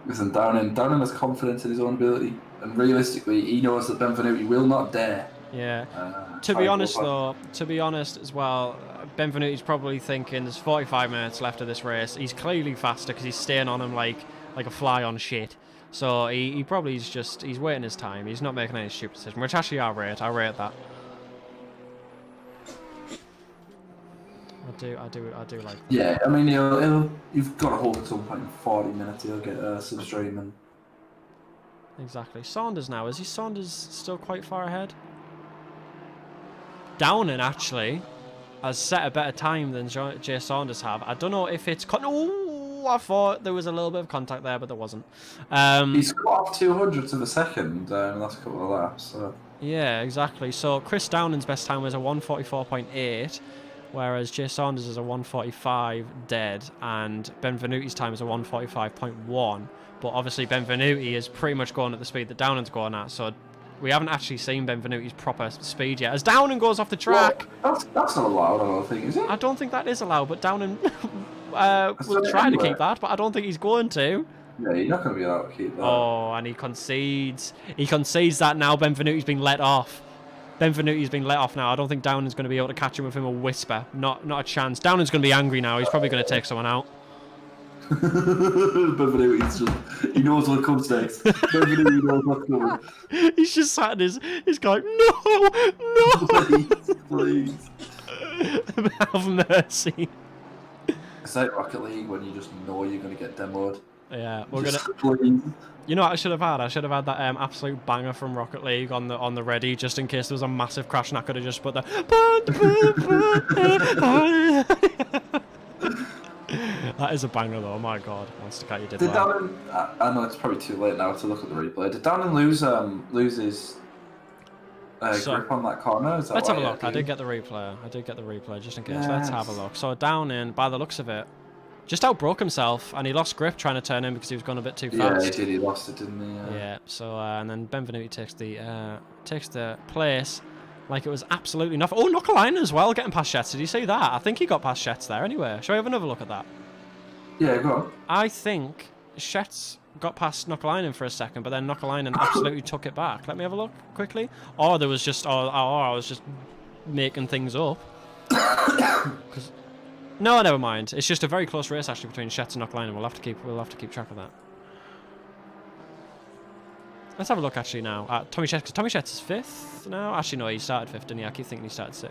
Listen, Downing has confidence in his own ability, and realistically he knows that Benvenuti will not dare. Yeah. To be honest as well, Benvenuti's probably thinking there's 45 minutes left of this race. He's clearly faster because he's staying on him like a fly on shit. So he probably he's waiting his time. He's not making any stupid decision, which actually I rate that. I do like that. Yeah, I mean you've got to hold at some point in 40 minutes. He'll get some stream and. Exactly. Saunders now, is Saunders still quite far ahead? Downing actually has set a better time than Jay Saunders have. I don't know if it's... Oh, I thought there was a little bit of contact there, but there wasn't. He's got off 200ths of a second in the last couple of laps. So. Yeah, exactly. So Chris Downing's best time was a 1:44.8, whereas Jay Saunders is a 1:45 dead, and Benvenuti's time is a 1:45.1. But obviously Benvenuti is pretty much going at the speed that Downing's going at, so we haven't actually seen Benvenuti's proper speed yet. As Downing goes off the track... Well, that's not allowed, I don't think, is it? I don't think that is allowed, but Downing will try to keep that, but I don't think he's going to. Yeah, you're not going to be able to keep that. Oh, and he concedes. He concedes that now. Benvenuti's been let off. Benvenuti's been let off now. I don't think Downing's going to be able to catch him with him a whisper. Not a chance. Downing's going to be angry now. He's probably going to take someone out. Benvenuti's just, he knows what comes next. Benvenuti knows what's coming. He's just sat in his guy. No, no. Please. Have mercy. It's like Rocket League when you just know you're going to get demoed. Yeah, we're Just gonna. please. You know what I should have had? I should have had that absolute banger from Rocket League on the ready, just in case there was a massive crash, and I could have just put the. That is a banger though. Oh my god, Monster Cat, you did Did well. Downing? I know it's probably too late now to look at the replay. Did Downing lose his grip on that corner? Is that Let's why have a he look. I did get the replay just in case. Yes. Let's have a look. So Downing, by the looks of it, just outbroke himself, and he lost grip trying to turn in because he was going a bit too fast. Yeah, he did. He lost it, didn't he? Yeah. So and then Benvenuti takes the place like it was absolutely nothing. Oh, Knuckleline as well, getting past Shetts. Did you see that? I think he got past Shetts there anyway. Shall we have another look at that? Yeah, go on. I think Shetts got past Knuckleinen for a second, but then Knuckleinen absolutely took it back. Let me have a look quickly. Or there was just, or I was just making things up. No, never mind. It's just a very close race actually between Shetts and Knuckleinen. We'll have to keep track of that. Let's have a look actually now at Tommy Shetts, because Tommy Shetts is 5th now. Actually, no, he started 5th, didn't he? I keep thinking he started 6th.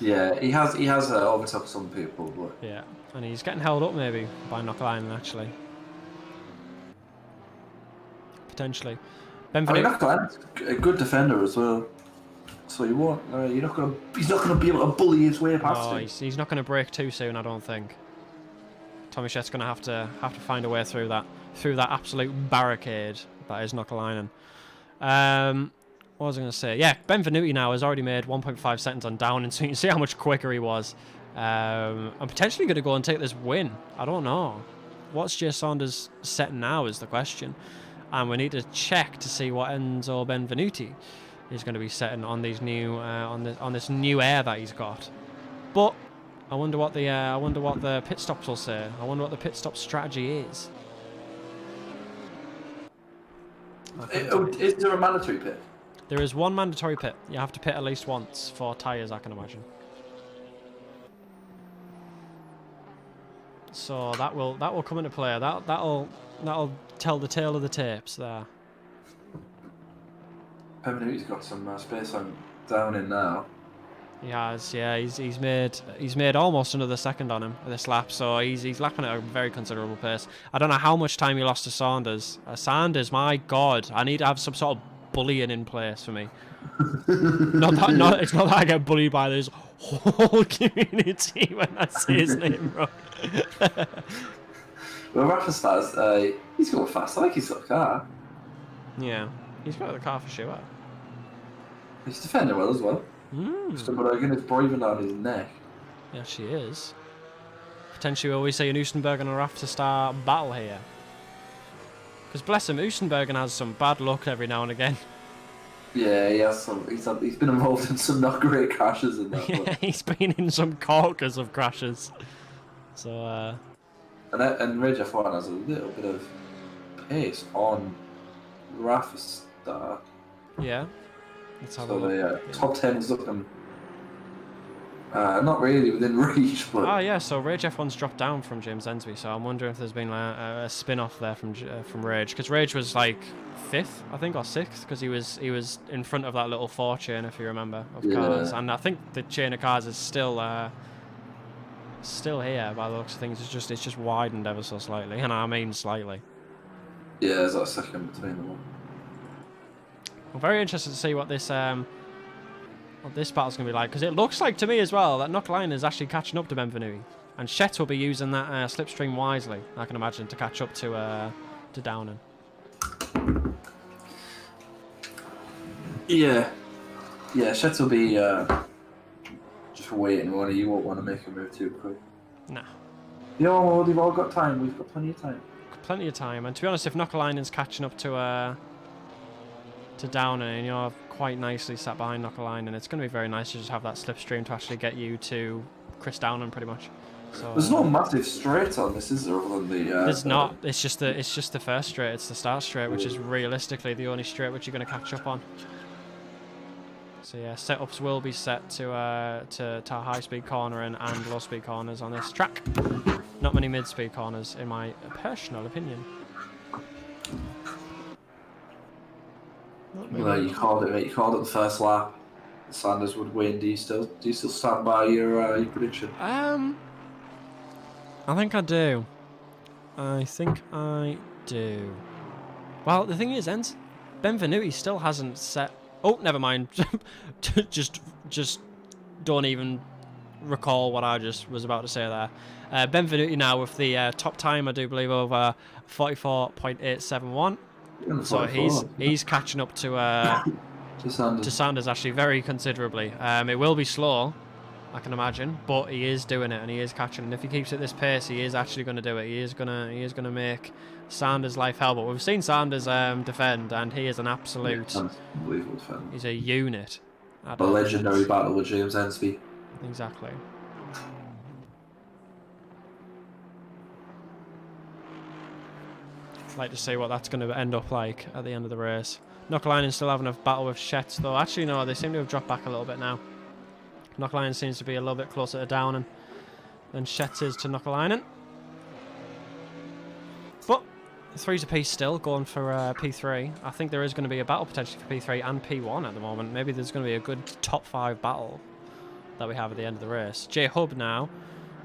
Yeah, he has overtook some people, but Yeah, and he's getting held up maybe by Knuckleinen actually. Potentially. I mean, Knuckleine's a good defender as well. So you won't. He's not gonna be able to bully his way past him. He's not going to break too soon, I don't think. Tommy Shet's going to have to find a way through that absolute barricade that is Knuckleinen. What was I going to say? Yeah, Benvenuti now has already made 1.5 seconds on Downing, so you can see how much quicker he was. I'm potentially going to go and take this win. I don't know. What's Jay Saunders setting now is the question. And we need to check to see what Enzo Benvenuti is going to be setting on these new on this new air that he's got. But I wonder what the pit stops will say. I wonder what the pit stop strategy is. Is there a mandatory pit? There is one mandatory pit. You have to pit at least once for tyres, I can imagine. So that will come into play. That'll tell the tale of the tapes there. Benvenuti's got some space on Downing now. He has, yeah. He's made almost another second on him this lap, so he's lapping at a very considerable pace. I don't know how much time he lost to Saunders. Saunders, my God, I need to have some sort of bullying in place for me. It's not that I get bullied by this whole community when I say his name wrong. Well, Rafa Stars, he's going fast. I like his little car. Yeah, he's got the car for sure. He's defending well as well. Just about again, it's breathing down his neck. Yeah, she is. Potentially, will we see an Oostenberg and a Rafa Star battle here? Because bless him, Oostenberg has some bad luck every now and again. Yeah, he has some. He's been involved in some not great crashes in that. Yeah, he's been in some corkers of crashes. So. And Rage F1 has a little bit of pace on Rafa Star. Yeah. Let's have a So look. the top 10 is looking not really within reach, but Oh yeah, so Rage F1's dropped down from James Ensby, so I'm wondering if there's been a spin-off there from Rage, because Rage was like 5th, I think, or 6th, because he was in front of that little 4 chain, if you remember, of cars, and I think the chain of cars is still here by the looks of things. It's just widened ever so slightly, and I mean slightly. yeah, there's like a second between them all. I'm very interested to see what this battle's going to be like, because it looks like to me as well that Knuckleinen is actually catching up to Benvenuti, and Shetts will be using that slipstream wisely, I can imagine, to catch up to Downing. Yeah, Shetts will be just waiting. You won't want to make a move too quick. Nah. Yo, they've all got time. We've got plenty of time. Plenty of time, and to be honest, if Knuckleinen's catching up to Downing, and you're quite nicely sat behind Knuckleinen, it's going to be very nice to just have that slipstream to actually get you to Chris Downing, pretty much. So, there's no massive straight on this, is there? Other than the there's not. It's just the first straight. It's the start straight, which is realistically the only straight which you're going to catch up on. So yeah, setups will be set to high speed cornering and low speed corners on this track. Not many mid speed corners, in my personal opinion. Well, you called it, mate. You called it the first lap. Sanders would win. Do you still stand by your prediction? I think I do. I think I do. Well, the thing is, Benvenuti still hasn't set. Oh, never mind. just don't even recall what I just was about to say there. Benvenuti now with the top time, I do believe, over 44.871. So he's catching up to Sanders actually very considerably. It will be slow, I can imagine, but he is doing it and he is catching. And if he keeps at this pace, he is actually going to do it. He is gonna make Sanders' life hell. But we've seen Sanders defend, and he is an absolute. Unbelievable defender. He's a unit. A legendary battle with James Ensby. Exactly. I'd like to see what that's going to end up like at the end of the race. Knockalainen still having a battle with Schetz, though. Actually, no, they seem to have dropped back a little bit now. Knockalainen seems to be a little bit closer to Downing than Schetz is to Knockalainen. But 3's a piece still, going for P3. I think there is going to be a battle potentially for P3 and P1 at the moment. Maybe there's going to be a good top 5 battle that we have at the end of the race. J Hub now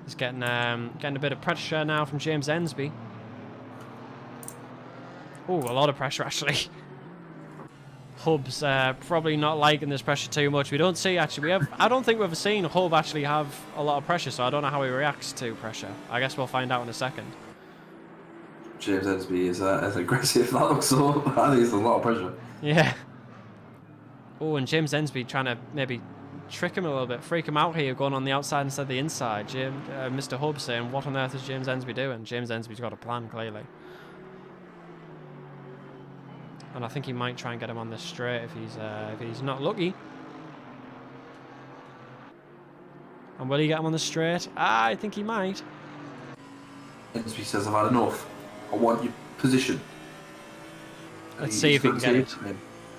is getting a bit of pressure now from James Ensby. Oh, a lot of pressure actually. Hub's probably not liking this pressure too much. We don't see actually. I don't think we've ever seen Hub actually have a lot of pressure, so I don't know how he reacts to pressure. I guess we'll find out in a second. James Ensby is as aggressive. That looks so. I think it's a lot of pressure. Yeah. Oh, and James Ensby trying to maybe trick him a little bit, freak him out here, going on the outside instead of the inside. Mr. Hub saying, "What on earth is James Ensby doing?" James Ensby's got a plan clearly. And I think he might try and get him on this straight if he's not lucky. And will he get him on the straight? I think he might. Ensby says, "I've had enough. I want your position." Let's see if he can get it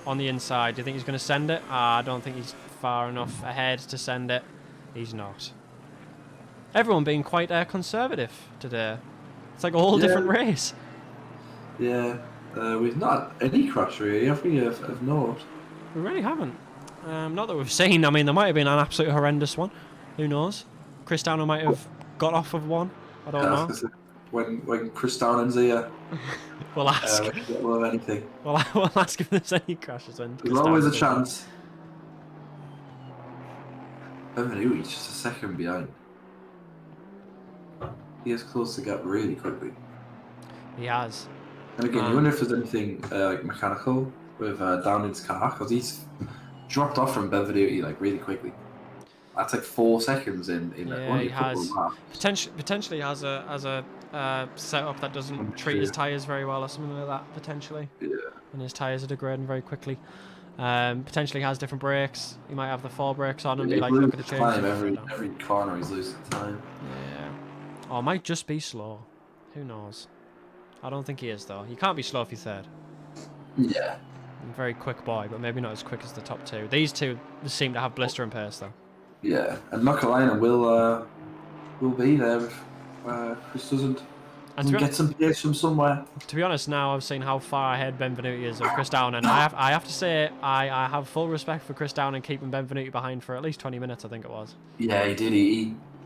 on the inside. Do you think he's going to send it? I don't think he's far enough ahead to send it. He's not. Everyone being quite conservative today. It's like a whole different race. Yeah. We've not had any crash really, have we, of note? We really haven't. Not that we've seen. I mean, there might have been an absolute horrendous one. Who knows? Chris Downer might have got off of one. I don't know. When Chris Downing's here, we'll ask. We'll have anything. We'll ask if there's any crashes. There's always a chance. Benvenuti just a second behind. He is close to get really quickly. He has. And again, you wonder if there's anything like mechanical with Downing's car, because he's dropped off from Benvenuti like really quickly. That's like 4 seconds in only a couple of laps. Potentially has a setup that doesn't treat his tyres very well or something like that, potentially. Yeah. And his tyres are degrading very quickly. Potentially has different brakes. He might have the 4 brakes on and be like, look at the change. Every corner he's losing time. Yeah. Or it might just be slow. Who knows? I don't think he is, though. He can't be slow if he's third. Yeah. Very quick boy, but maybe not as quick as the top 2. These two seem to have blistering pace, though. Yeah, and Knockalainen will be there if Chris doesn't get some pace from somewhere. To be honest, now I've seen how far ahead Benvenuti is of Chris Downing, and I have to say I have full respect for Chris Downing keeping Benvenuti behind for at least 20 minutes, I think it was. Yeah, he did.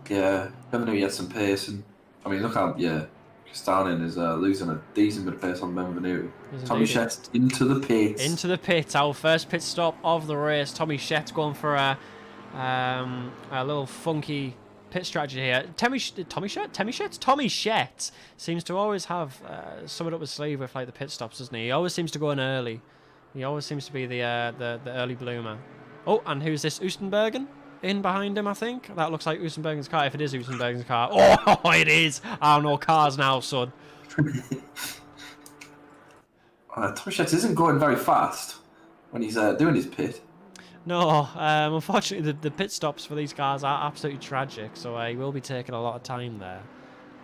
Benvenuti had some pace, and I mean, look how Chris Downing is losing a decent bit of pace on Benvenuti. Tommy Schetz into the pits. Into the pits, our first pit stop of the race. Tommy Schetz going for a little funky pit strategy here. Tommy Schetz seems to always have something up his sleeve with like the pit stops, doesn't he? He always seems to go in early. He always seems to be the early bloomer. Oh, and who's this? Oostenbergen in behind him, I think. That looks like Oostenbergen's car. If it is Oostenbergen's car, oh, it is. I don't know cars now, son. Tommy Schetz isn't going very fast when he's doing his pit. No, unfortunately, the pit stops for these cars are absolutely tragic, so he will be taking a lot of time there.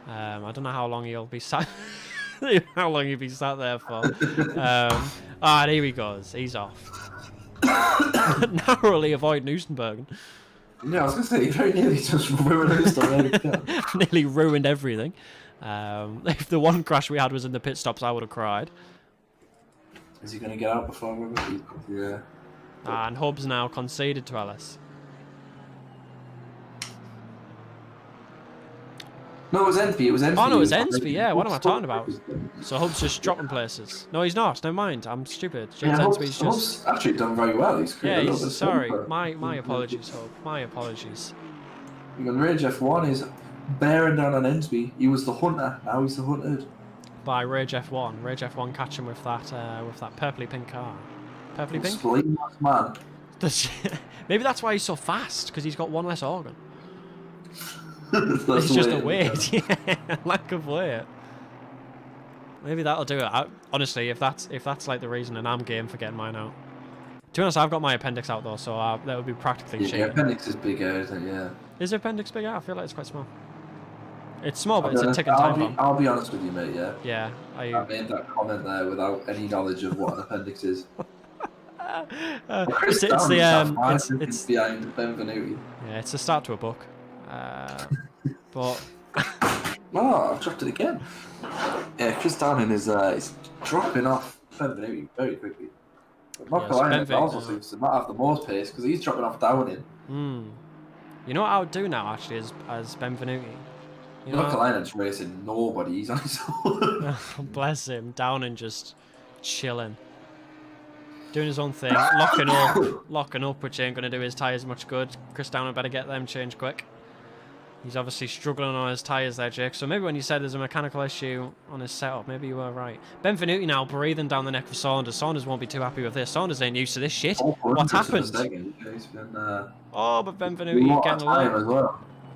I don't know how long he'll be sat. How long he'll be sat there for. And here he goes. He's off. Narrowly avoid Newstenbergen. Yeah, I was going to say, he very nearly just ruined us already. Nearly ruined everything. If the one crash we had was in the pit stops, I would have cried. Is he going to get out before we? Yeah. And Hub's now conceded to Ellis. No, it was Ensby. It was Ensby. Oh no, it was Ensby. Yeah, what am I talking about? So Hub's just dropping places. No, he's not. Never mind. I'm stupid. James Ensby's just. Hub's actually done very well. He's sorry. My apologies, Hub. My apologies. And Rage F1 is bearing down on Ensby. He was the hunter. Now he's the hunted. By Rage F1. Rage F1 catching with that purpley pink car. Purpley pink. Splitting man. Maybe that's why he's so fast, because he's got one less organ. It's just a weight, yeah, lack of weight. Maybe that'll do it. Honestly, if that's like the reason, and I'm game for getting mine out. To be honest, I've got my appendix out though, so that would be practically cheap. Yeah, appendix is big out, yeah. Is the appendix big out? I feel like it's quite small. It's small, but it's a ticking time bomb. I'll be honest with you, mate. Yeah. Yeah. I made that comment there without any knowledge of what an appendix is. It's behind Benvenuti. Yeah, it's a start to a book. But oh, I've dropped it again. Yeah, Chris Downing is dropping off Benvenuti very quickly. But Marco also seems to not have the most pace because he's dropping off Downing. You know what I would do now actually as Benvenuti? Marco Linen's racing nobody. He's on his own. Bless him. Downing just chilling. Doing his own thing, locking up, which ain't going to do his tyres much good. Chris Downing better get them changed quick. He's obviously struggling on his tyres there, Jake. So maybe when you said there's a mechanical issue on his setup, maybe you were right. Benvenuti now breathing down the neck of Saunders. Saunders won't be too happy with this. Saunders ain't used to this shit. What happened? But Benvenuti getting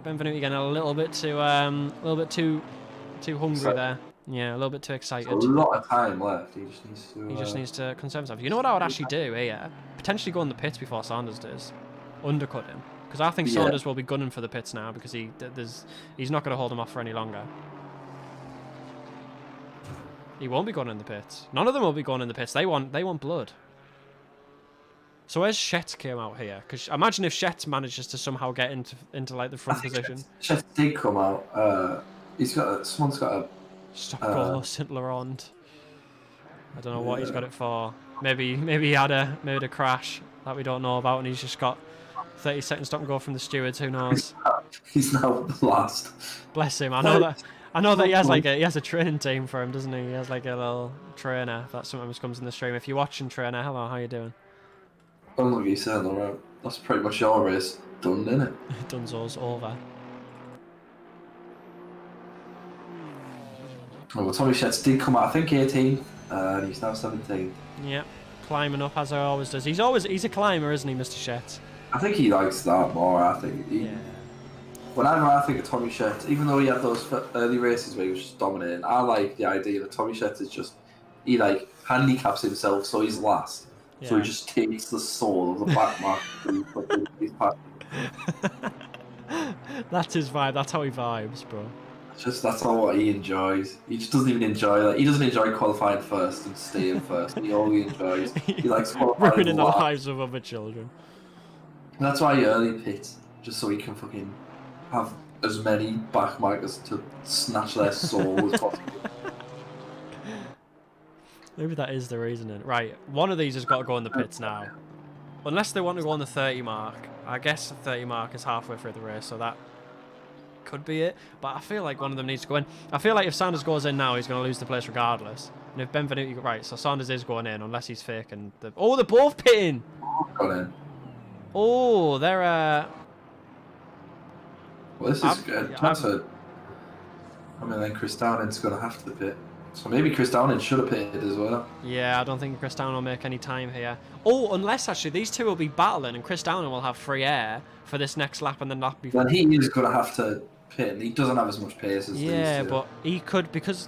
Benvenuti getting a little bit too hungry there. Yeah, a little bit too excited. A lot of time left. He just needs to conserve himself. You know what I would actually do here? Potentially go in the pits before Saunders does. Undercut him. Because I think Saunders will be gunning for the pits now because he's not going to hold him off for any longer. He won't be going in the pits. None of them will be going in the pits. They want blood. So where's Shetz came out here? Because imagine if Shetz manages to somehow get into like the front position. Shetz did come out. Someone's got a Stop St. Laurent. I don't know what he's got it for. Maybe he had a crash that we don't know about, and he's just got 30 seconds stop and go from the stewards. Who knows? He's now last. Bless him. I know that he has a training team for him, doesn't he? He has like a little trainer that sometimes comes in the stream. If you're watching, trainer, hello, how you doing? Unlucky St. Laurent. That's pretty much your race done, isn't it? Dunzo's over. Well, Tommy Shetz did come out, I think 18, and he's now 17. Yep, climbing up as he always does. He's a climber, isn't he, Mr. Shetz? I think he likes that more. I think. Whenever I think of Tommy Shetz, even though he had those early races where he was just dominating, I like the idea that Tommy Shetz is just he handicaps himself, so he's last. Yeah. So he just takes the soul of the back mark. That's his vibe. That's how he vibes, bro. That's not what he enjoys. He just doesn't even enjoy he doesn't enjoy qualifying first and staying first. All he enjoys. He likes qualifying. Ruining the lives of other children. That's why he early pits, just so he can fucking have as many backmarkers to snatch their soul as possible. Maybe that is the reasoning. Right, one of these has got to go in the pits now. Unless they want to go on the 30 mark. I guess the 30 mark is halfway through the race, so that could be it. But I feel like one of them needs to go in. I feel like if Sanders goes in now, he's going to lose the place regardless. And if Benvenuti... Right, so Sanders is going in, unless he's faking. Oh, they're both pitting! Got in. Oh, they're... Well, this is good. Then Chris Downing's going to have to pit. So maybe Chris Downing should have pitted as well. Yeah, I don't think Chris Downing will make any time here. Oh, unless actually these two will be battling and Chris Downing will have free air for this next lap and then not be... Then he is going to have to pit and he doesn't have as much pace as these two. But he could, because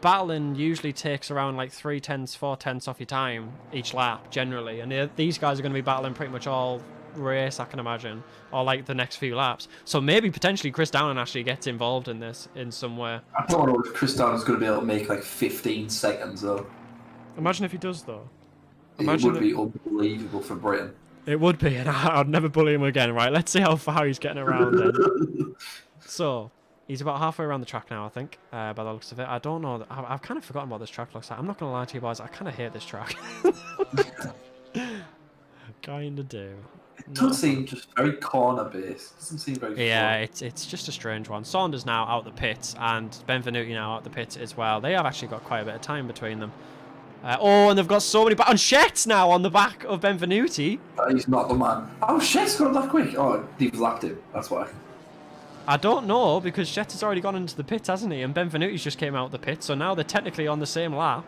battling usually takes around like 3/10, 4/10 off your time each lap, generally. And these guys are going to be battling pretty much all race, I can imagine, or like the next few laps. So maybe potentially Chris Downing actually gets involved in this in some way. I don't know if Chris Downing's going to be able to make like 15 seconds though. Imagine if he does though. It would be unbelievable for Britain. It would be, and I'd never bully him again. Right, let's see how far he's getting around then. So he's about halfway around the track now, I think, by the looks of it. I don't know. I've kind of forgotten what this track looks like. I'm not going to lie to you boys. I kind of hate this track. Kind of do. It does seem just very corner-based. It doesn't seem very fun. It's just a strange one. Saunders now out the pits, and Benvenuti now out the pits as well. They have actually got quite a bit of time between them. And they've got so many... And Shet's now on the back of Benvenuti. He's not the man. Oh, Shet's gone that quick. Oh, they've lapped him. That's why. I don't know, because Shet has already gone into the pits, hasn't he? And Benvenuti's just came out the pit, so now they're technically on the same lap.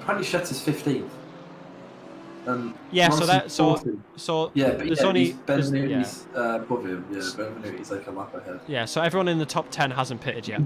Apparently Shet's is 15th. Yeah, so yeah, but there's only Benvenuti's above him. Yeah, Benvenuti's like a lap ahead. Yeah, so everyone in the top 10 hasn't pitted yet.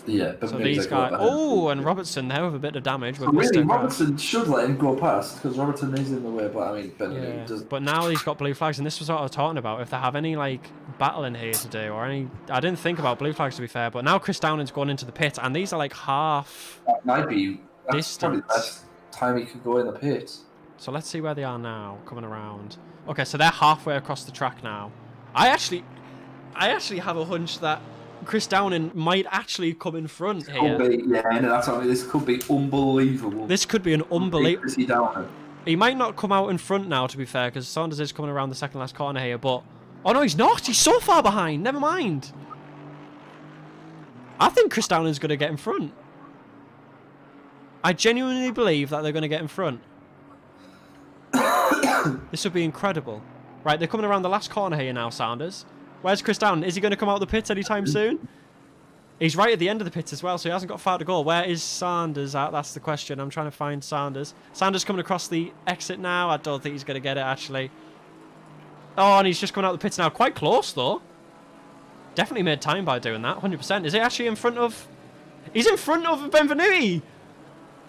Yeah, so these guys. Oh, and Robertson there with a bit of damage. With really, Robertson should let him go past because Robertson is in the way. But I mean, Benvenuti doesn't. But now he's got blue flags, and this was what I was talking about. If they have any like battling here to do, or any, I didn't think about blue flags to be fair. But now Chris Downing's gone into the pit, and these are like half. That might be. That's distance. Probably the best time he could go in the pit. So let's see where they are now, coming around. Okay, so they're halfway across the track now. I actually have a hunch that Chris Downing might actually come in front here. That's what I mean. This could be unbelievable. This could be an unbelievable. He might not come out in front now, to be fair, because Saunders is coming around the second last corner here. But oh no, he's not. He's so far behind. Never mind. I think Chris Downing's going to get in front. I genuinely believe that they're going to get in front. This would be incredible. Right, they're coming around the last corner here now, Saunders. Where's Chris Downing? Is he going to come out of the pits anytime soon? He's right at the end of the pits as well, so he hasn't got far to go. Where is Saunders at? That's the question. I'm trying to find Saunders. Saunders coming across the exit now. I don't think he's going to get it, actually. Oh, and he's just coming out of the pits now. Quite close, though. Definitely made time by doing that, 100%. Is he actually in front of... He's in front of Benvenuti!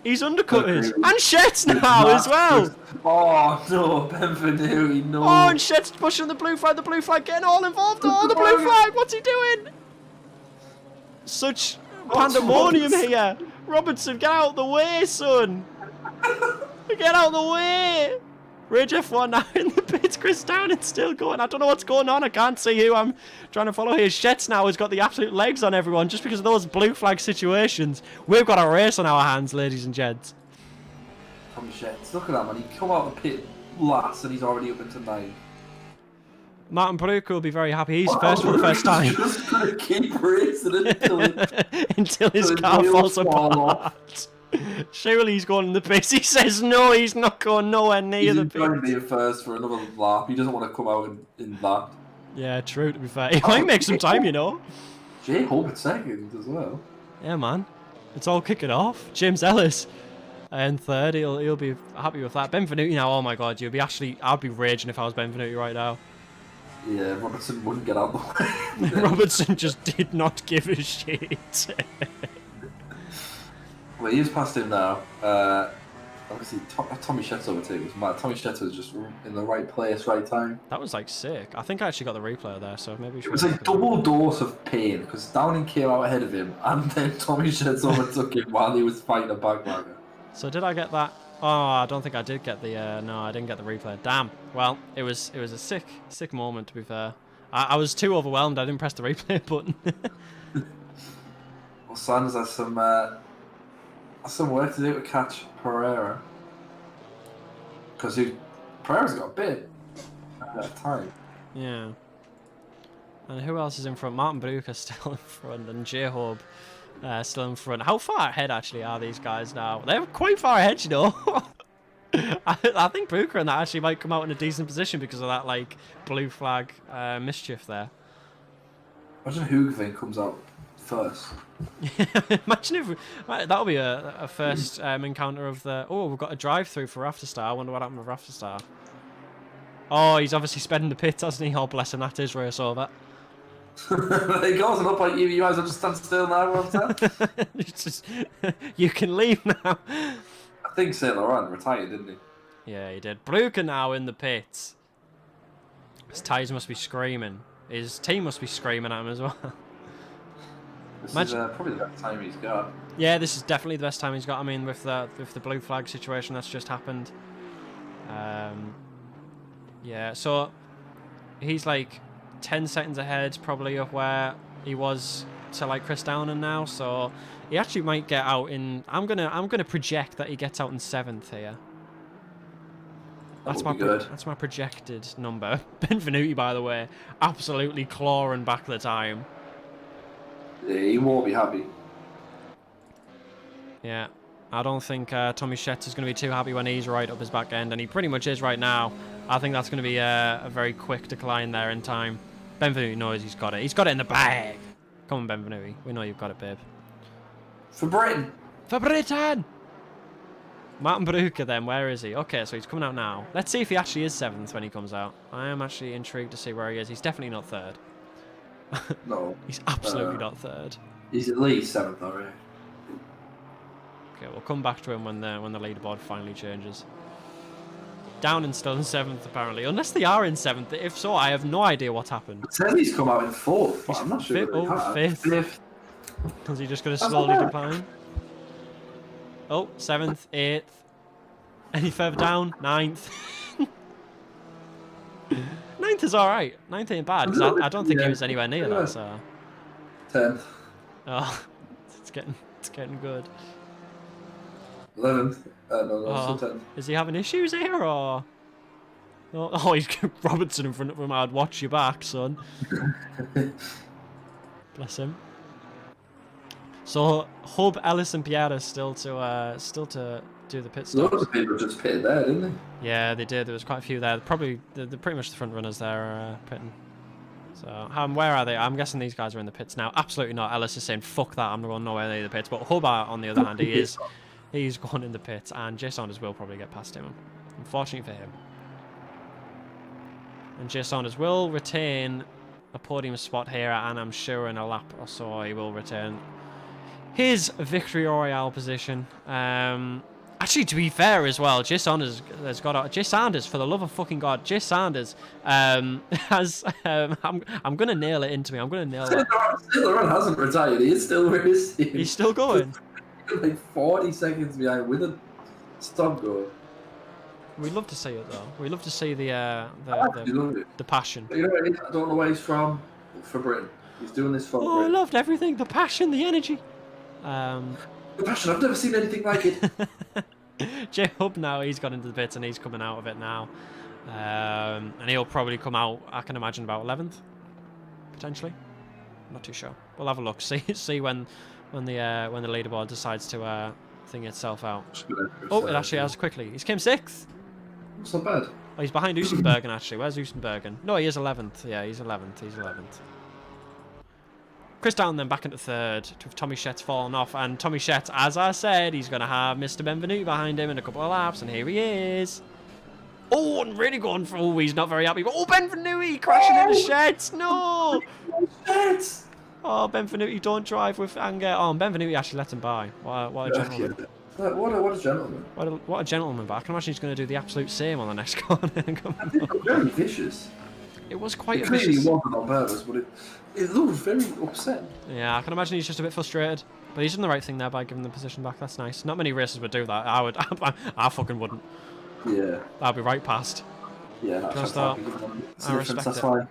He's undercutted. And Shet's now as well. Oh, no, Benvenuti, no. Oh, and Shet's pushing the blue flag getting all involved. Oh, the blue flag, what's he doing? Such pandemonium here. Robertson, get out the way, son. Get out the way. Rage F1 now in the pits. Chris Downing's still going. I don't know what's going on. I can't see who I'm trying to follow here. Shet's now has got the absolute legs on everyone just because of those blue flag situations. We've got a race on our hands, ladies and gents. Tom Shet's, look at that, man. He come out the pit last and he's already up into 9. Martin Paluca will be very happy. He's first for the first time. Just going to keep racing until his car falls apart. Surely he's going in the pace. He says no, he's not going nowhere near the pace. He's trying to be first for another lap. He doesn't want to come out in that. Yeah, true, to be fair. He might make some time, you know. Jay Hope at second as well. Yeah, man. It's all kicking off. James Ellis in third. He'll be happy with that. Benvenuti now, oh my god, I'd be raging if I was Benvenuti right now. Yeah, Robertson wouldn't get out of the way. Robertson just did not give a shit. Well, he is past him now. Obviously, Tommy Shet's overtaken. Tommy Shet was just in the right place, right time. That was like sick. I think I actually got the replay there, so maybe we should. It was like double dose of pain because Downing came out ahead of him, and then Tommy Shet overtook him while he was fighting a backmarker. So did I get that? Oh, I don't think I did get the. No, I didn't get the replay. Damn. Well, it was a sick moment, to be fair. I was too overwhelmed. I didn't press the replay button. Well, Sanders has some work to do to catch Pereira. Because Pereira's got a bit of time. Yeah. And who else is in front? Martin Bruker's still in front, and J-Hob still in front. How far ahead, actually, are these guys now? They're quite far ahead, you know. I think Bruker and that actually might come out in a decent position because of that, like, blue flag mischief there. Imagine Hoogveen comes out first. Imagine if that'll be a first encounter of the. Oh, we've got a drive-through for Afterstar. I wonder what happened with Afterstar. Oh, he's obviously spending the pits, hasn't he? Oh, bless him, that is race over. It goes up like you might as well just stand still now one time. It's just, you can leave now. I think Saint Laurent retired, didn't he? Yeah, he did. Bruker now in the pits. His tyres must be screaming. His team must be screaming at him as well. This is probably the best time he's got. Yeah, this is definitely the best time he's got. I mean, with the blue flag situation that's just happened. Yeah, so he's like 10 seconds ahead probably of where he was to like Chris Downen now. So he actually might get out in. I'm gonna project that he gets out in 7th here. That's my projected number. Benvenuti, by the way, absolutely clawing back the time. Yeah, he won't be happy. Yeah, I don't think Tommy Schetz is going to be too happy when he's right up his back end, and he pretty much is right now. I think that's going to be a very quick decline there in time. Benvenuti knows he's got it. He's got it in the bag. Come on, Benvenuti. We know you've got it, babe. For Britain. For Britain! Martin Bruker then, where is he? Okay, so he's coming out now. Let's see if he actually is 7th when he comes out. I am actually intrigued to see where he is. He's definitely not 3rd. No. He's absolutely not 3rd. He's at least 7th already. Okay, we'll come back to him when the leaderboard finally changes. Down and still in 7th apparently, unless they are in 7th. If so, I have no idea what's happened. It says he's come out in 4th, but I'm not sure. Fifth. Is he just going to slowly decline? Oh, 7th, 8th. Any further down? 9th. 9th is alright. 9th ain't bad, because I don't think he was anywhere near that, so... 10th. Oh, it's getting good. 11th. No, 10th. Is he having issues here, or...? Oh, he's Robertson in front of him. I'd watch your back, son. Bless him. So Hub, Ellis, and Piera still to do the pit stops. Loads of people just pitted there, didn't they? Yeah, they did. There was quite a few there. Probably they're pretty much the front runners there pitting. So where are they? I'm guessing these guys are in the pits now. Absolutely not. Ellis is saying fuck that. I'm going nowhere near the pits. But Hub, on the other hand, he's going in the pits, and Jay Saunders will probably get past him. Unfortunately for him. And Jay Saunders will retain a podium spot here, and I'm sure in a lap or so he will return his victory royale position. Actually, to be fair as well, Jay Saunders has got Jay Saunders, for the love of fucking God, Jay Saunders has. I'm gonna nail it into me. I'm gonna nail it. Laurent hasn't retired. He is still racing. He's still going. Like 40 seconds behind with a stop go. We'd love to see it though. We'd love to see the passion. You know what it is? I don't know where he's from. For Britain, he's doing this for Britain. I loved everything. The passion, the energy. The passion. I've never seen anything like it. Jay Hub now, he's gone into the pits and he's coming out of it now. And he'll probably come out, I can imagine, about 11th, potentially. I'm not too sure. We'll have a look. See when the leaderboard decides to thing itself out. Oh, it actually has quickly. He's came 6th. It's not bad. Oh, he's behind Usenbergen actually. Where's Usenbergen? No, he is 11th. Yeah, he's 11th. He's 11th. Chris Down then back into 3rd, with Tommy Schetz falling off, and Tommy Schetz, as I said, he's going to have Mr. Benvenuti behind him in a couple of laps, and here he is. Oh, and really going for, oh, he's not very happy, but oh, Benvenuti crashing into Schetz, no! Schetz! Oh, Benvenuti, don't drive with anger. Oh, and Benvenuti actually let him by. What a gentleman. Yeah. What a gentleman. What a gentleman, but I can imagine he's going to do the absolute same on the next corner. I think it was very vicious. It was quite vicious. vicious. It wasn't on purpose, but it looked very upset. Yeah, I can imagine he's just a bit frustrated. But he's done the right thing there by giving the position back. That's nice. Not many racers would do that. I fucking wouldn't. Yeah. I'd be right past. Yeah, that's I respect that's it. why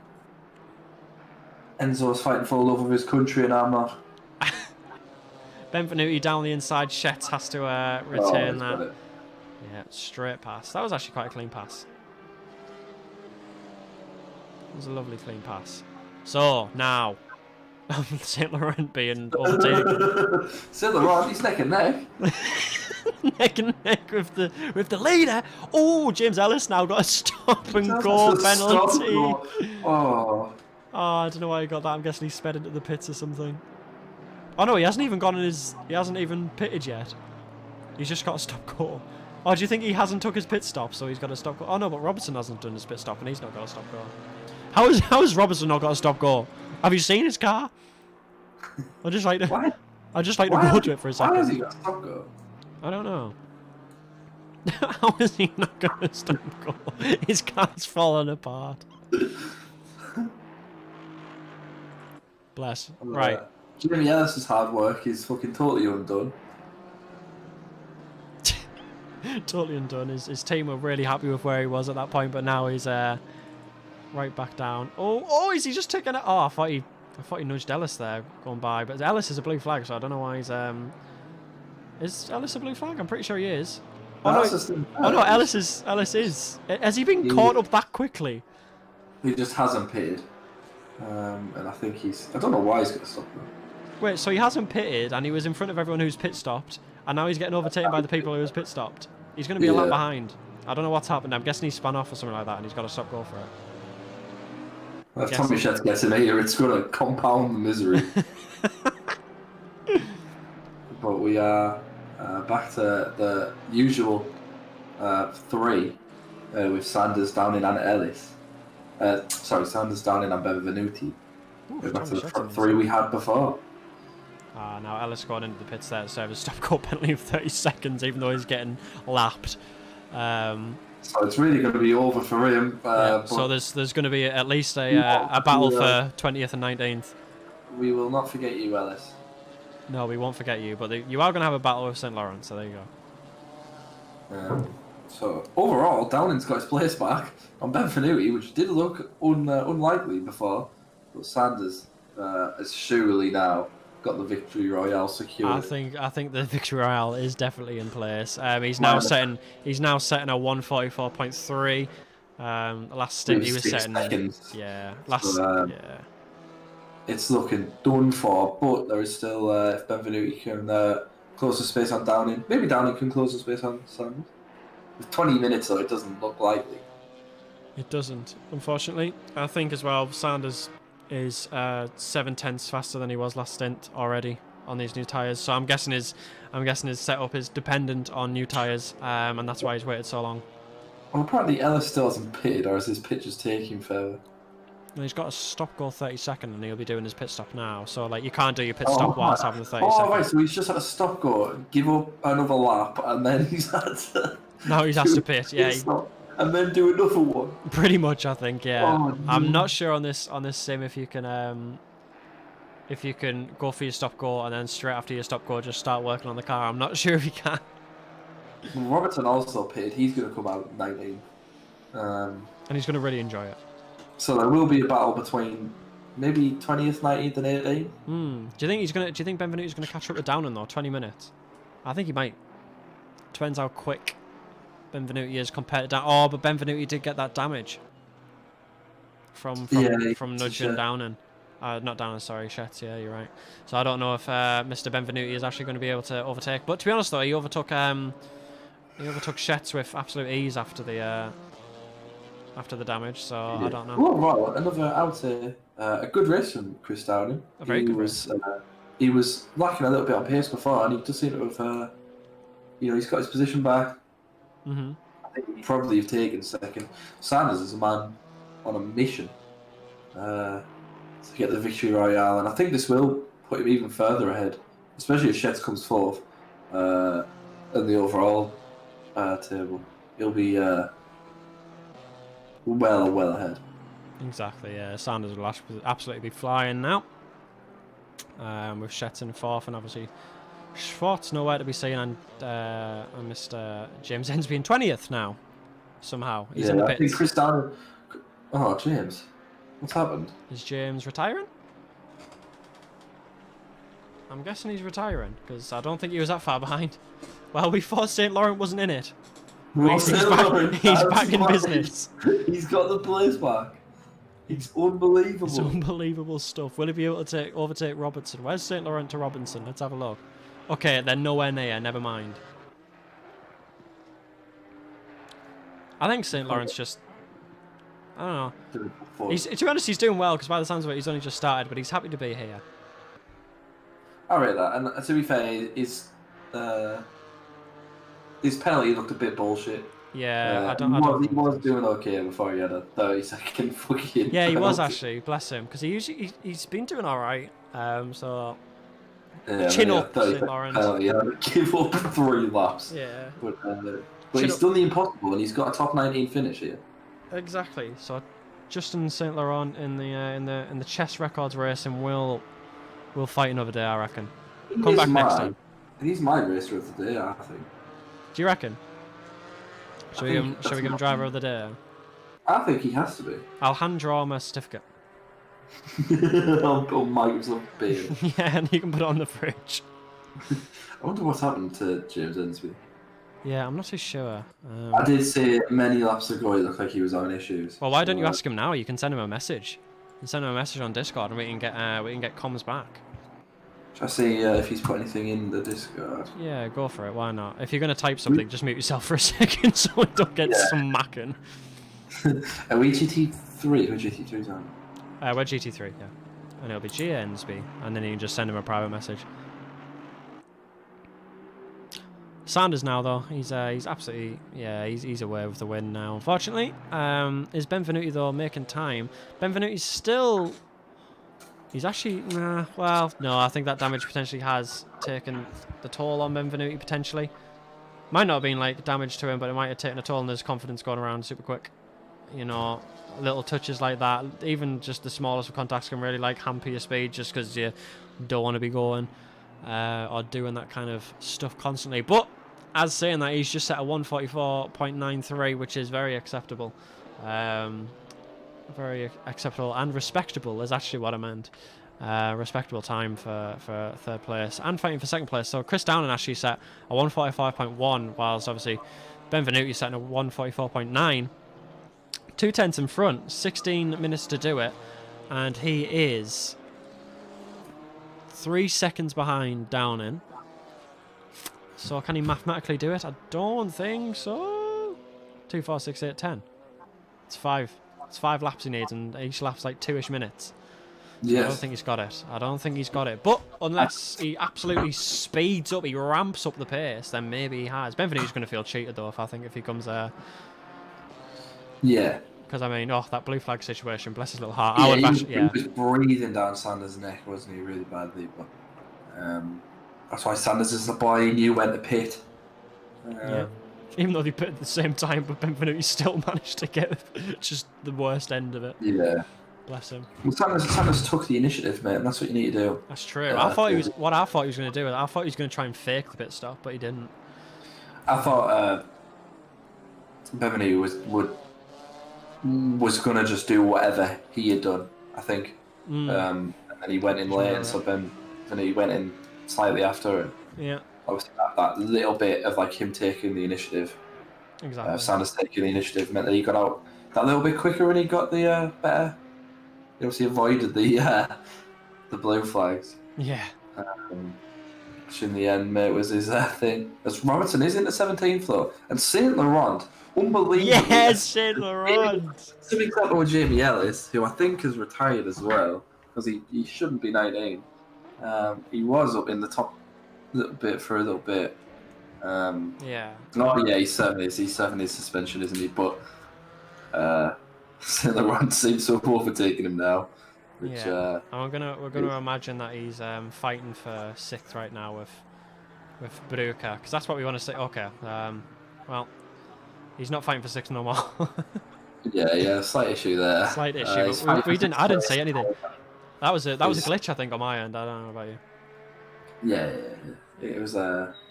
Enzo's fighting for the love of his country and I'm not. Benvenuti down the inside. Schetz has to return that. It. Yeah, straight pass. That was actually quite a clean pass. It was a lovely clean pass. So, now, Saint Laurent being overtaken. Saint Laurent, he's neck and neck. Neck and neck with the leader. Oh, James Ellis now got a stop and go penalty. Oh, I don't know why he got that. I'm guessing he sped into the pits or something. Oh no, he hasn't even gone in his. He hasn't even pitted yet. He's just got a stop go. Oh, do you think he hasn't took his pit stop, so he's got a stop go? Oh no, but Robertson hasn't done his pit stop, and he's not got a stop go. How has Robertson not got a stop go? Have you seen his car? I just like to. Why? I just like to go to it for a second. Why has he got stop go? I don't know. How is he not going to stop go? His car's falling apart. Bless. Right. Jimmy Ellis's hard work is fucking totally undone. Totally undone. His team were really happy with where he was at that point, but now he's right back down. Oh, is he just taking it? Oh, I thought he nudged Ellis there going by, but Ellis is a blue flag, so I don't know why he's Is Ellis a blue flag? I'm pretty sure he is. No, Ellis is. Has he been caught up that quickly? He just hasn't pitted, and I think I don't know why he's got to stop. Wait, so he hasn't pitted, and he was in front of everyone who's pit stopped, and now he's getting overtaken by the people who was pit stopped. He's going to be a lap behind. I don't know what's happened. I'm guessing he spun off or something like that, and he's got to stop go for it. Well, if Tommy Shed gets in here, it's going to compound the misery. But we are back to the usual 3 with Sanders, Downing, and Ellis. Sanders, Downing, and Benvenuti. We're back to the 3 we had before. Now Ellis going into the pits there to serve a stop-go penalty of 30 seconds, even though he's getting lapped. So it's really going to be over for him. So there's going to be at least a battle for 20th and 19th. We will not forget you, Ellis. No, we won't forget you, but you are going to have a battle with St. Laurent, so there you go. So overall, Downing's got his place back on Benvenuti, which did look unlikely before, but Sanders has surely now got the victory royale secured. I think the victory royale is definitely in place. He's now setting a 144.3. Last stint he was setting. Seconds. Yeah. It's looking done for, but there is still if Benvenuti can close the space on Downing, maybe Downing can close the space on Sanders. With 20 minutes though, it doesn't look likely. It doesn't, unfortunately. I think as well, Sanders is 7/10 faster than he was last stint already on these new tyres. So I'm guessing his setup is dependent on new tyres, and that's why he's waited so long. Well, apparently Ellis still hasn't pitted, or is his pit just taking further? And he's got a stop go 30 seconds, and he'll be doing his pit stop now. So like you can't do your pit stop whilst having the 30 seconds. Oh right, so he's just had a stop go, give up another lap, and then he's had to. Now he's has to pit, yeah. And then do another one. Pretty much, I think, yeah. Oh, I'm not sure on this sim if you can go for your stop go and then straight after your stop go just start working on the car. I'm not sure if you can. Robertson also pitted. He's going to come out 19. And he's going to really enjoy it. So there will be a battle between maybe 20th, 19th, and 18th. Do you think Benvenuti's going to catch up with Downing though? 20 minutes. I think he might. Depends how quick Benvenuti is compared to Downing. Oh, but Benvenuti did get that damage from nudging Downing. Not Downing, sorry, Shetz. Yeah, you're right. So I don't know if Mr. Benvenuti is actually going to be able to overtake. But to be honest, though, he overtook Shetz with absolute ease after the damage. So I don't know. Oh, well, another a good race from Chris Downing. A very good race. He was lacking a little bit on pace before, and he just seemed to have, he's got his position back. Mm-hmm. I think he'd probably have taken second. Sanders is a man on a mission to get the victory royale, and I think this will put him even further ahead, especially if Shetz comes fourth in the overall table. He'll be well ahead. Exactly, yeah. Sanders will absolutely be flying now. With Shetz in fourth, and obviously Schwartz nowhere to be seen, and Mr. James Ensby in 20th now. Somehow he's in the pits. I think Chris Downing. Oh, James, what's happened? Is James retiring? I'm guessing he's retiring because I don't think he was that far behind. Well, we thought St. Laurent wasn't in it. He's back in business. He's got the place back. It's unbelievable. It's unbelievable stuff. Will he be able to overtake Robertson? Where's St. Laurent to Robinson? Let's have a look. Okay, they're nowhere near. Never mind. I think St. Laurent's just... I don't know. To be honest, he's doing well, because by the sounds of it, he's only just started, but he's happy to be here. I rate that. And to be fair, his penalty looked a bit bullshit. Yeah, He was doing okay before he had a 30-second fucking. Yeah, he was penalty. actually, bless him, because he's been doing all right. So Yeah, chin yeah, up, 30 St. Lawrence. penalty, yeah, give up 3 laps. Yeah, But Chin he's up. done the impossible, and he's got a top 19 finish here. Exactly. So Justin St. Laurent in the chess records race, and we'll fight another day, I reckon. Come back next time. He's my racer of the day, I think. Do you reckon? Shall we give him driver of the day? I think he has to be. I'll hand draw him a certificate. on Microsoft beer. Yeah, and you can put it on the fridge. I wonder what's happened to James Ensby. Yeah, I'm not too sure. I did say many laps ago it looked like he was having issues. Well, why don't you ask him now? You can send him a message. You can send him a message on Discord, and we can get comms back. Shall I see if he's put anything in the Discord? Yeah, go for it. Why not? If you're gonna type something, just mute yourself for a second so we don't get smacking. Are we GT3? Who GT3's on? We're GT3, yeah. And it'll be GNSB, and then you can just send him a private message. Sanders now though, he's absolutely, yeah, he's away with the win now. Unfortunately, is Benvenuti though making time? Benvenuti still, he's actually, well, no, I think that damage potentially has taken the toll on Benvenuti potentially. Might not have been like damage to him, but it might have taken a toll on his confidence going around super quick. You know, little touches like that, even just the smallest of contacts can really like hamper your speed just because you don't want to be going or doing that kind of stuff constantly. But as saying that, he's just set a 144.93, which is very acceptable. Very acceptable and respectable is actually what I meant. Respectable time for third place and fighting for second place. So Chris Downing actually set a 145.1, whilst obviously Benvenuti setting a 144.9. 2 tenths in front, 16 minutes to do it, and he is 3 seconds behind Downing. So can he mathematically do it? I don't think so. 2, 4, 6, 8, 10. It's 5. It's 5 laps he needs, and each lap's like 2-ish minutes. So yes. I don't think he's got it. I don't think he's got it. But unless he absolutely speeds up, he ramps up the pace, then maybe he has. Benvenuti's going to feel cheated though, if he comes there. Yeah. Because I mean, that blue flag situation, bless his little heart. Yeah, he was breathing down Sanders' neck, wasn't he, really badly? But that's why Sanders is the boy he knew when to pit. Yeah. Even though they pit at the same time, but Benvenuti still managed to get just the worst end of it. Yeah. Bless him. Well, Sanders took the initiative, mate, and that's what you need to do. That's true. I thought he was going to do. I thought he was going to try and fake the pit stop, but he didn't. I thought Benvenuti was going to just do whatever he had done, I think. And then he went in late, and so Benvenuti went in slightly after. And yeah. Obviously, that little bit of like him taking the initiative, exactly. Sanders taking the initiative meant that he got out that little bit quicker and he got the better. He obviously avoided the blue flags. Yeah. Which in the end, mate, was his thing. As Robertson is in the 17th though, and Saint Laurent, unbelievable. Yes, Saint Laurent. Some example with Jamie Ellis, who I think has retired as well, because he shouldn't be 19. He was up in the top for a little bit. Yeah. He's serving his suspension, isn't he? But Saint Laurent seems to have overtaken him now. Which, yeah. We're gonna imagine that he's fighting for 6th right now with Bruca, because that's what we want to say. Okay. Well, he's not fighting for 6th no more. yeah, slight issue there. Slight issue. I didn't say anything. That was a glitch, I think, on my end. I don't know about you. Yeah. It was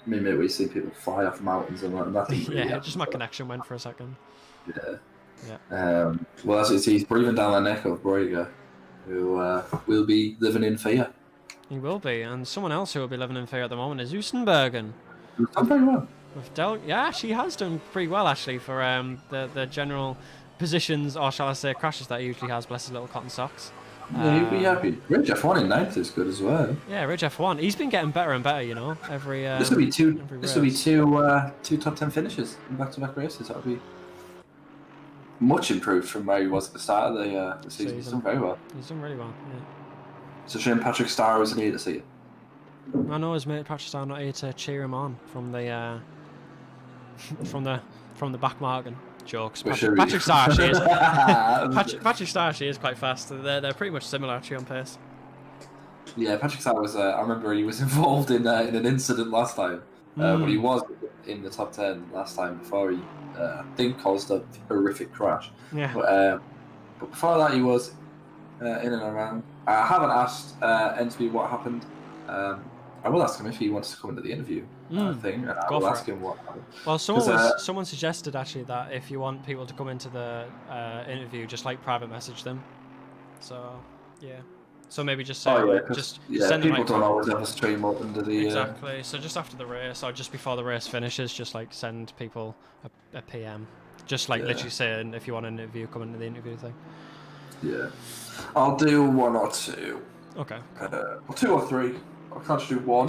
maybe we see people fly off mountains and nothing. Really just my connection went for a second. Yeah. Well, he's breathing down the neck of Breuger, who will be living in fear. He will be, and someone else who will be living in fear at the moment is Oostenbergen. He's done very well. Yeah, she has done pretty well actually for the general positions, or shall I say crashes that he usually has. Bless his little cotton socks. Yeah, he'd be happy. Ridge F1 in 9th is good as well. Yeah, Ridge F1. He's been getting better and better, you know. This will be two top 10 finishes in back-to-back races. That'll be much improved from where he was at the start of the season. He's done very well. He's done really well. Yeah. It's a shame Patrick Starr wasn't here to see it. I know his mate Patrick Starr not here to cheer him on from the from the back margin. Jokes. Patrick Starr actually is. Patrick Starr actually is quite fast. They're pretty much similar actually on pace. Yeah, Patrick Starr was. I remember he was involved in an incident last time. But he was in the top 10 last time before he, I think, caused a horrific crash. Yeah. But before that, he was in and around. I haven't asked NTB what happened. I will ask him if he wants to come into the interview thing, and I will ask him what happened. Well, someone suggested actually that if you want people to come into the interview, just like private message them. So yeah. So maybe just say, send them. People don't always have a stream open to the. Exactly. So just after the race, or just before the race finishes, just like send people a PM. Just like literally saying if you want an interview, come into the interview thing. Yeah. I'll do 1 or 2. Okay. Or 2 or 3. I can't just do 1,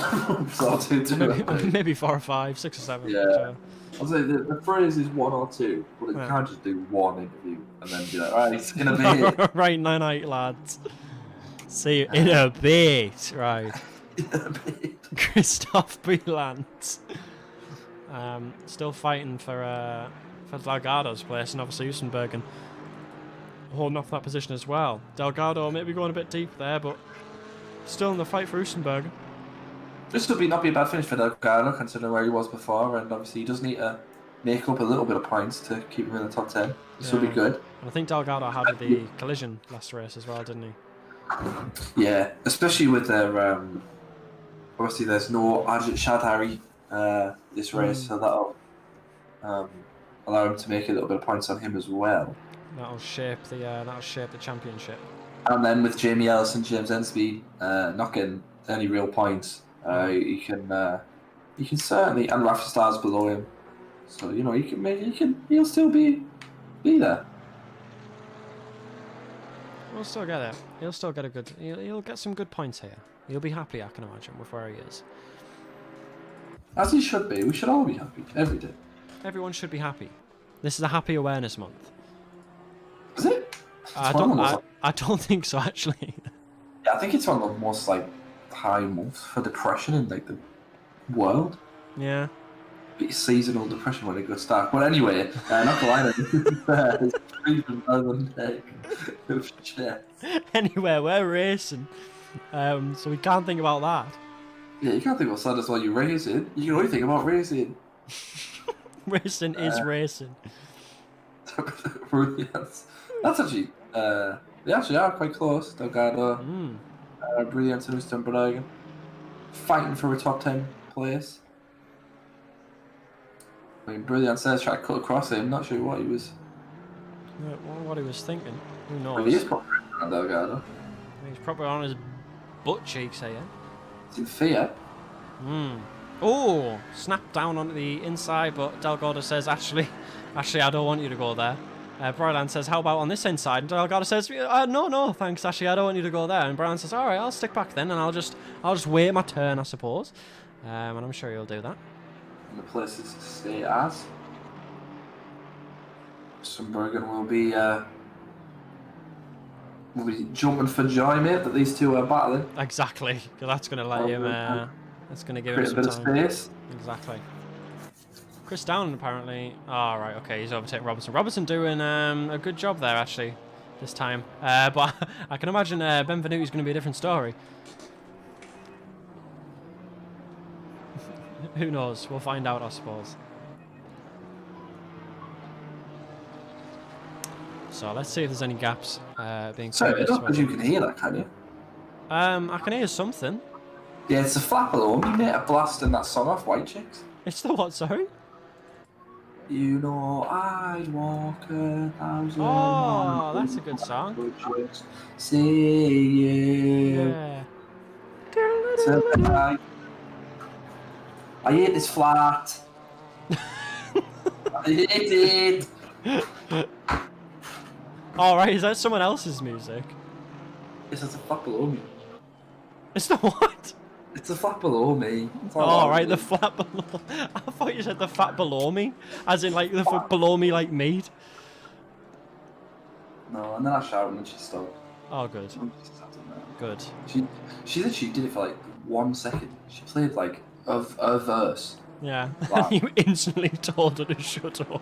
so I'll do 2. Maybe 4 or 5, 6 or 7. Yeah. I'll say the phrase is 1 or 2, but you can't just do 1 interview and then be like, alright, it's gonna be it. Right, night, lads. See you in a bit, right? In a bit. Christoph Bielant. Still fighting for Delgado's place, and obviously Usenbergen holding off that position as well. Delgado maybe going a bit deep there, but still in the fight for Usenbergen. This would not be a bad finish for Delgado, considering where he was before, and obviously he does need to make up a little bit of points to keep him in the top 10. This will be good. And I think Delgado had the collision last race as well, didn't he? Yeah, especially with their obviously there's no Ajit Shadhari this race, so that'll allow him to make a little bit of points on him as well. That'll shape the championship. And then with Jamie Ellis and James Ensby not getting any real points, he can certainly, and Rafa Star's below him, so you know he'll still be there. We'll still get it. He'll still get he'll get some good points here. He'll be happy, I can imagine, with where he is. As he should be. We should all be happy every day. Everyone should be happy. This is a Happy Awareness Month. Is it? I don't think so, actually. Yeah, I think it's one of the most high months for depression in the world. Yeah. Seasonal depression when it goes dark. But anyway, not the line. Anyway, we're racing, so we can't think about that. Yeah, you can't think about sadness while you're racing. You can only think about racing. Racing is racing. That's actually, they actually are quite close. Delgado, Brilliant and Ustenbergen, fighting for a top 10 place. I mean, Brilliant says try to cut across him. Not sure what he was. What he was thinking. Who knows? Well, he is probably on Delgado. He's probably on his butt cheeks here. It's in fear. Oh, snapped down onto the inside, but Delgado says, actually, I don't want you to go there. Bryland says, how about on this inside? And Delgado says, no, thanks, Ashley, I don't want you to go there. And Bryland says, all right, I'll stick back then, and I'll just wait my turn, I suppose. And I'm sure you'll do that. And the places to stay as. Ustenbergen will be jumping for joy, mate, that these two are battling. Exactly, because that's going to let him. That's going to give him some bit time. Of space. Exactly. Chris Down apparently. Oh, right, okay, he's overtaking Robertson. Robertson doing a good job there actually this time. But I can imagine Benvenuto's going to be a different story. Who knows? We'll find out, I suppose. So let's see if there's any gaps being. Sorry, I don't think you can hear that, can you? I can hear something. Yeah, it's a flap alone. You made a blast in that song off White Chicks. It's the what? Sorry. You know I'd walk 1,000 miles. Oh, that's a good song. See you. Yeah. I hate this flat. I hate it. Alright, is that someone else's music? It's a flap below me. It's the what? It's the flat below me. Oh, right, the flat below. I thought you said the fat below me, as in like the below me like meat. No, and then I shouted and she stopped. Oh, good. Good. She literally did it for like 1 second. She played like a verse Yeah. Wow. You instantly told her to shut up.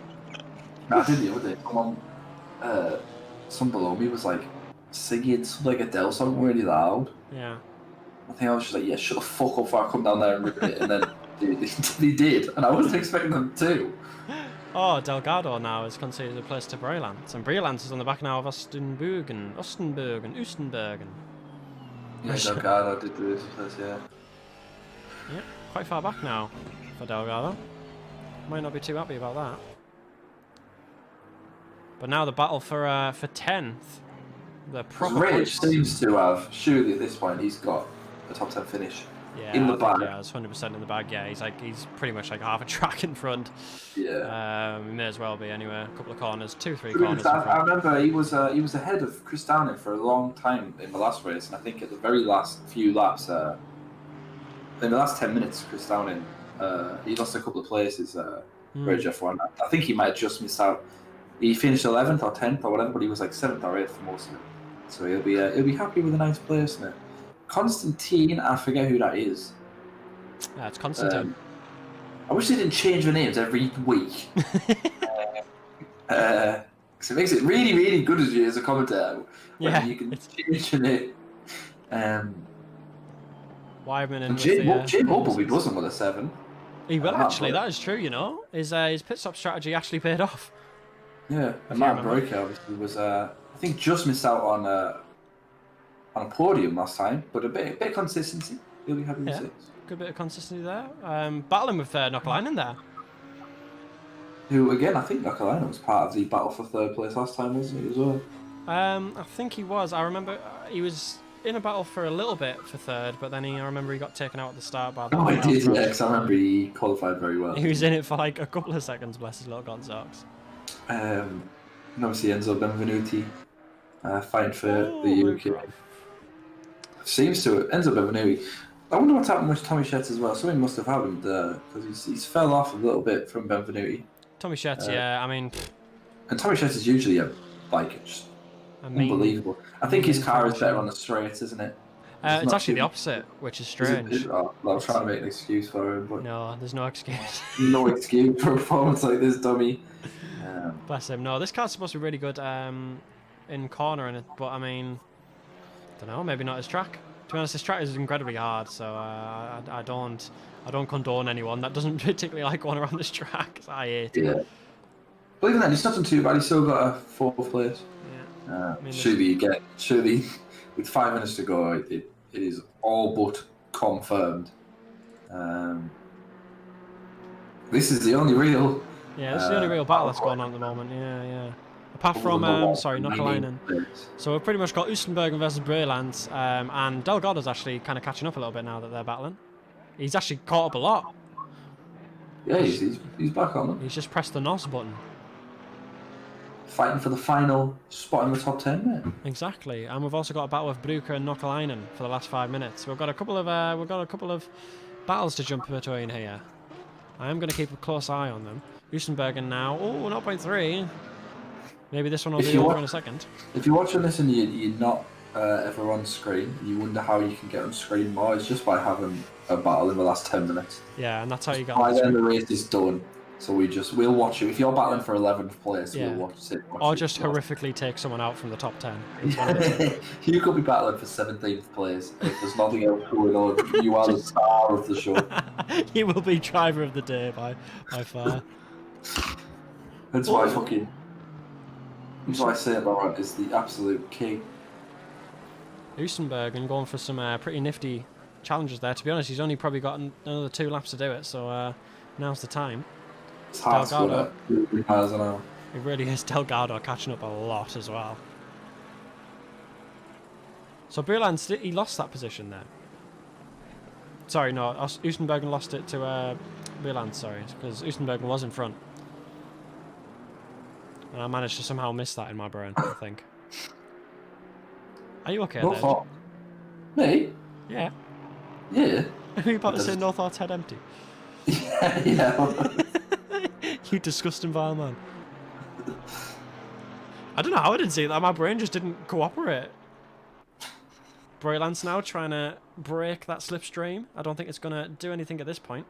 No, I did the other day. Some below me was like singing some like Adele song really loud. Yeah. I think I was just like, yeah, shut the fuck up before I come down there and rip it. And then they did, and I wasn't expecting them to. Oh, Delgado now is conceded a place to Brelands, and Brelands is on the back now of Ostenbergen. Yeah, Delgado did do this, yeah. Yeah, quite far back now for Delgado. Might not be too happy about that. But now the battle for 10th. The proper Rich seems to have, surely at this point, he's got a top 10 finish. Yeah, in the bag. Yeah, it's 100% in the bag. Yeah, he's pretty much like half a track in front. Yeah. He may as well be anyway. A couple of corners, 2-3 corners. I remember he was ahead of Chris Downing for a long time in the last race, and I think at the very last few laps, in the last 10 minutes, Chris Downing he lost a couple of places. Rage F1. I think he might have just missed out. He finished 11th or 10th or whatever, but he was like 7th or 8th for most of it. So he'll be happy with a nice placement. Constantine, I forget who that is. Yeah, it's Constantine. I wish they didn't change the names every week. Because it makes it really, really good as a commentator. Yeah, you can change your name. Wyman and Jim Hope will be buzzing with a 7. He will actually. That is true. You know, his pit stop strategy actually paid off. Yeah, and Matt Broker obviously was. I think just missed out on a podium last time, but a bit of consistency. He'll be happy with 6. Good bit of consistency there. Battling with Knockalainen there. Who again? I think Knockalainen was part of the battle for 3rd place last time, wasn't he as well? I think he was. I remember he was in a battle for a little bit for 3rd, but then I remember he got taken out at the start by. Oh, he did, yeah. Because I remember he qualified very well. He was in it for like a couple of seconds. Bless his little god socks. And obviously Enzo Benvenuti fighting for the UK. Seems to Enzo Benvenuti. I wonder what's happened with Tommy Shetz as well. Something must have happened because he's fell off a little bit from Benvenuti. Tommy Shetz, yeah, I mean. And Tommy Shetz is usually just unbelievable. I think his car is better on the straights, isn't it? It's actually the opposite, which is strange. I was trying to make an excuse for him, but no, there's no excuse. No excuse for a performance like this, dummy. Bless him. No, this car's supposed to be really good in cornering it, but I mean, I don't know, maybe not his track. To be honest, this track is incredibly hard, so I don't condone anyone that doesn't particularly like going around this track. I hate it. Yeah. But even then, he's not done too bad. He's still got a 4th place. Yeah. Surely, with 5 minutes to go, it is all but confirmed. This is the only real. Yeah, this is the only real battle that's going on at the moment. Yeah. Apart from, Knockalainen. So we've pretty much got Oostenbergen versus Brelands, and Delgado's actually kind of catching up a little bit now that they're battling. He's actually caught up a lot. Yeah, he's back on them. He's just pressed the NOS button. Fighting for the final spot in the top 10, mate. Exactly, and we've also got a battle with Brugger and Knockalainen for the last 5 minutes. We've got a couple of battles to jump between here. I am going to keep a close eye on them. Oostenbergen now. Oh, 0.3. Maybe this one will be over in a second. If you're watching this and you're not ever on screen, you wonder how you can get on screen more. It's just by having a battle in the last 10 minutes. Yeah, and that's how you get on screen. By then the race is done. So we'll watch you. If you're battling for 11th place, we'll watch it. Or just horrifically take someone out from the top 10. You could be battling for 17th place. If there's nothing else going on, you are the star of the show. You will be driver of the day by far. That's why that's why I say Laurent is the absolute king. Oostenbergen going for some pretty nifty challenges there. To be honest, he's only probably got another 2 laps to do it, so now's the time. It's hard Delgado. It really is. Delgado catching up a lot as well. So Brelands, he lost that position there. Sorry, no, Oostenbergen lost it to Brelands, sorry, because Oostenbergen was in front. And I managed to somehow miss that in my brain, I think. Are you okay there? Me? Yeah. Yeah. Are you about to say no thoughts, head empty? Yeah. You disgusting vile man. I don't know how I didn't see that. My brain just didn't cooperate. Brelands now trying to break that slipstream. I don't think it's going to do anything at this point.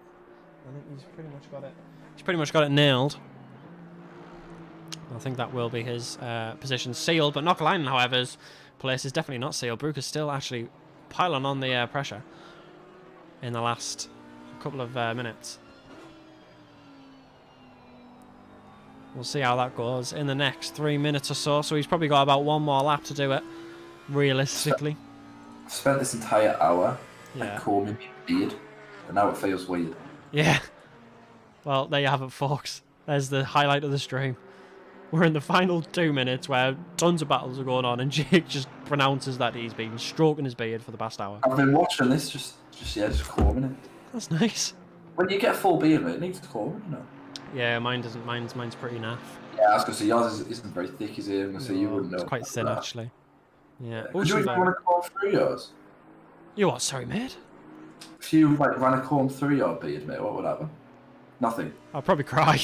I think he's pretty much got it. He's pretty much got it nailed. I think that will be his position sealed, but Knockalainen, however's place is definitely not sealed. Brooker's still actually piling on the pressure in the last couple of minutes. We'll see how that goes in the next 3 minutes or so. So he's probably got about one more lap to do it, realistically. I've spent this entire hour Yeah. combing my beard, and now it feels weird. Yeah. Well, there you have it, folks. There's the highlight of the stream. We're in the final 2 minutes where tons of battles are going on, and Jake just pronounces that he's been stroking his beard for the past hour. I've been watching this, just combing it. That's nice. When you get a full beard, it needs combing, you know. Yeah, mine doesn't. Mine's pretty naff. Yeah, I was gonna say yours isn't very thick, is it? So you wouldn't know. It's quite thin, actually. Yeah. Would you even want to comb through yours? You what? Sorry, mate. If you ran a comb through your beard, mate, what would happen? Nothing. I'd probably cry.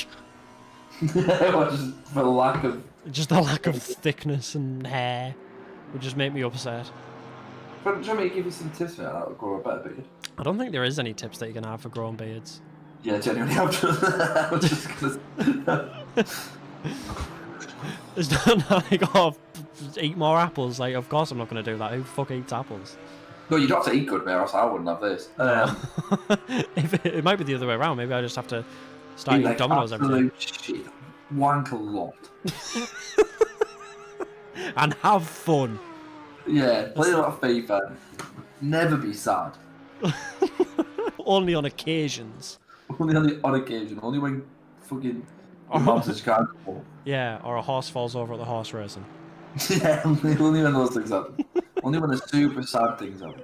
Just for the lack of... Just the lack of thickness and hair would just make me upset. But do you want me to give you some tips, mate, on how to grow a better beard? I don't think there is any tips that you can have for growing beards. Yeah, genuinely, I'm just gonna... It's not like, oh, eat more apples. Like, of course I'm not going to do that. Who the fuck eats apples? No, you don't have to eat good, mate, or else I wouldn't have this. It might be the other way around. Maybe I just have to start eating Domino's every day. Shit. Wank a lot. And have fun. Yeah, play a lot of FIFA. Never be sad. Only on occasions. Only on occasion. Only when fucking your mum says you can't go home. Yeah, or a horse falls over at the horse racing. Yeah, only when those things happen. Only when the super sad things happen.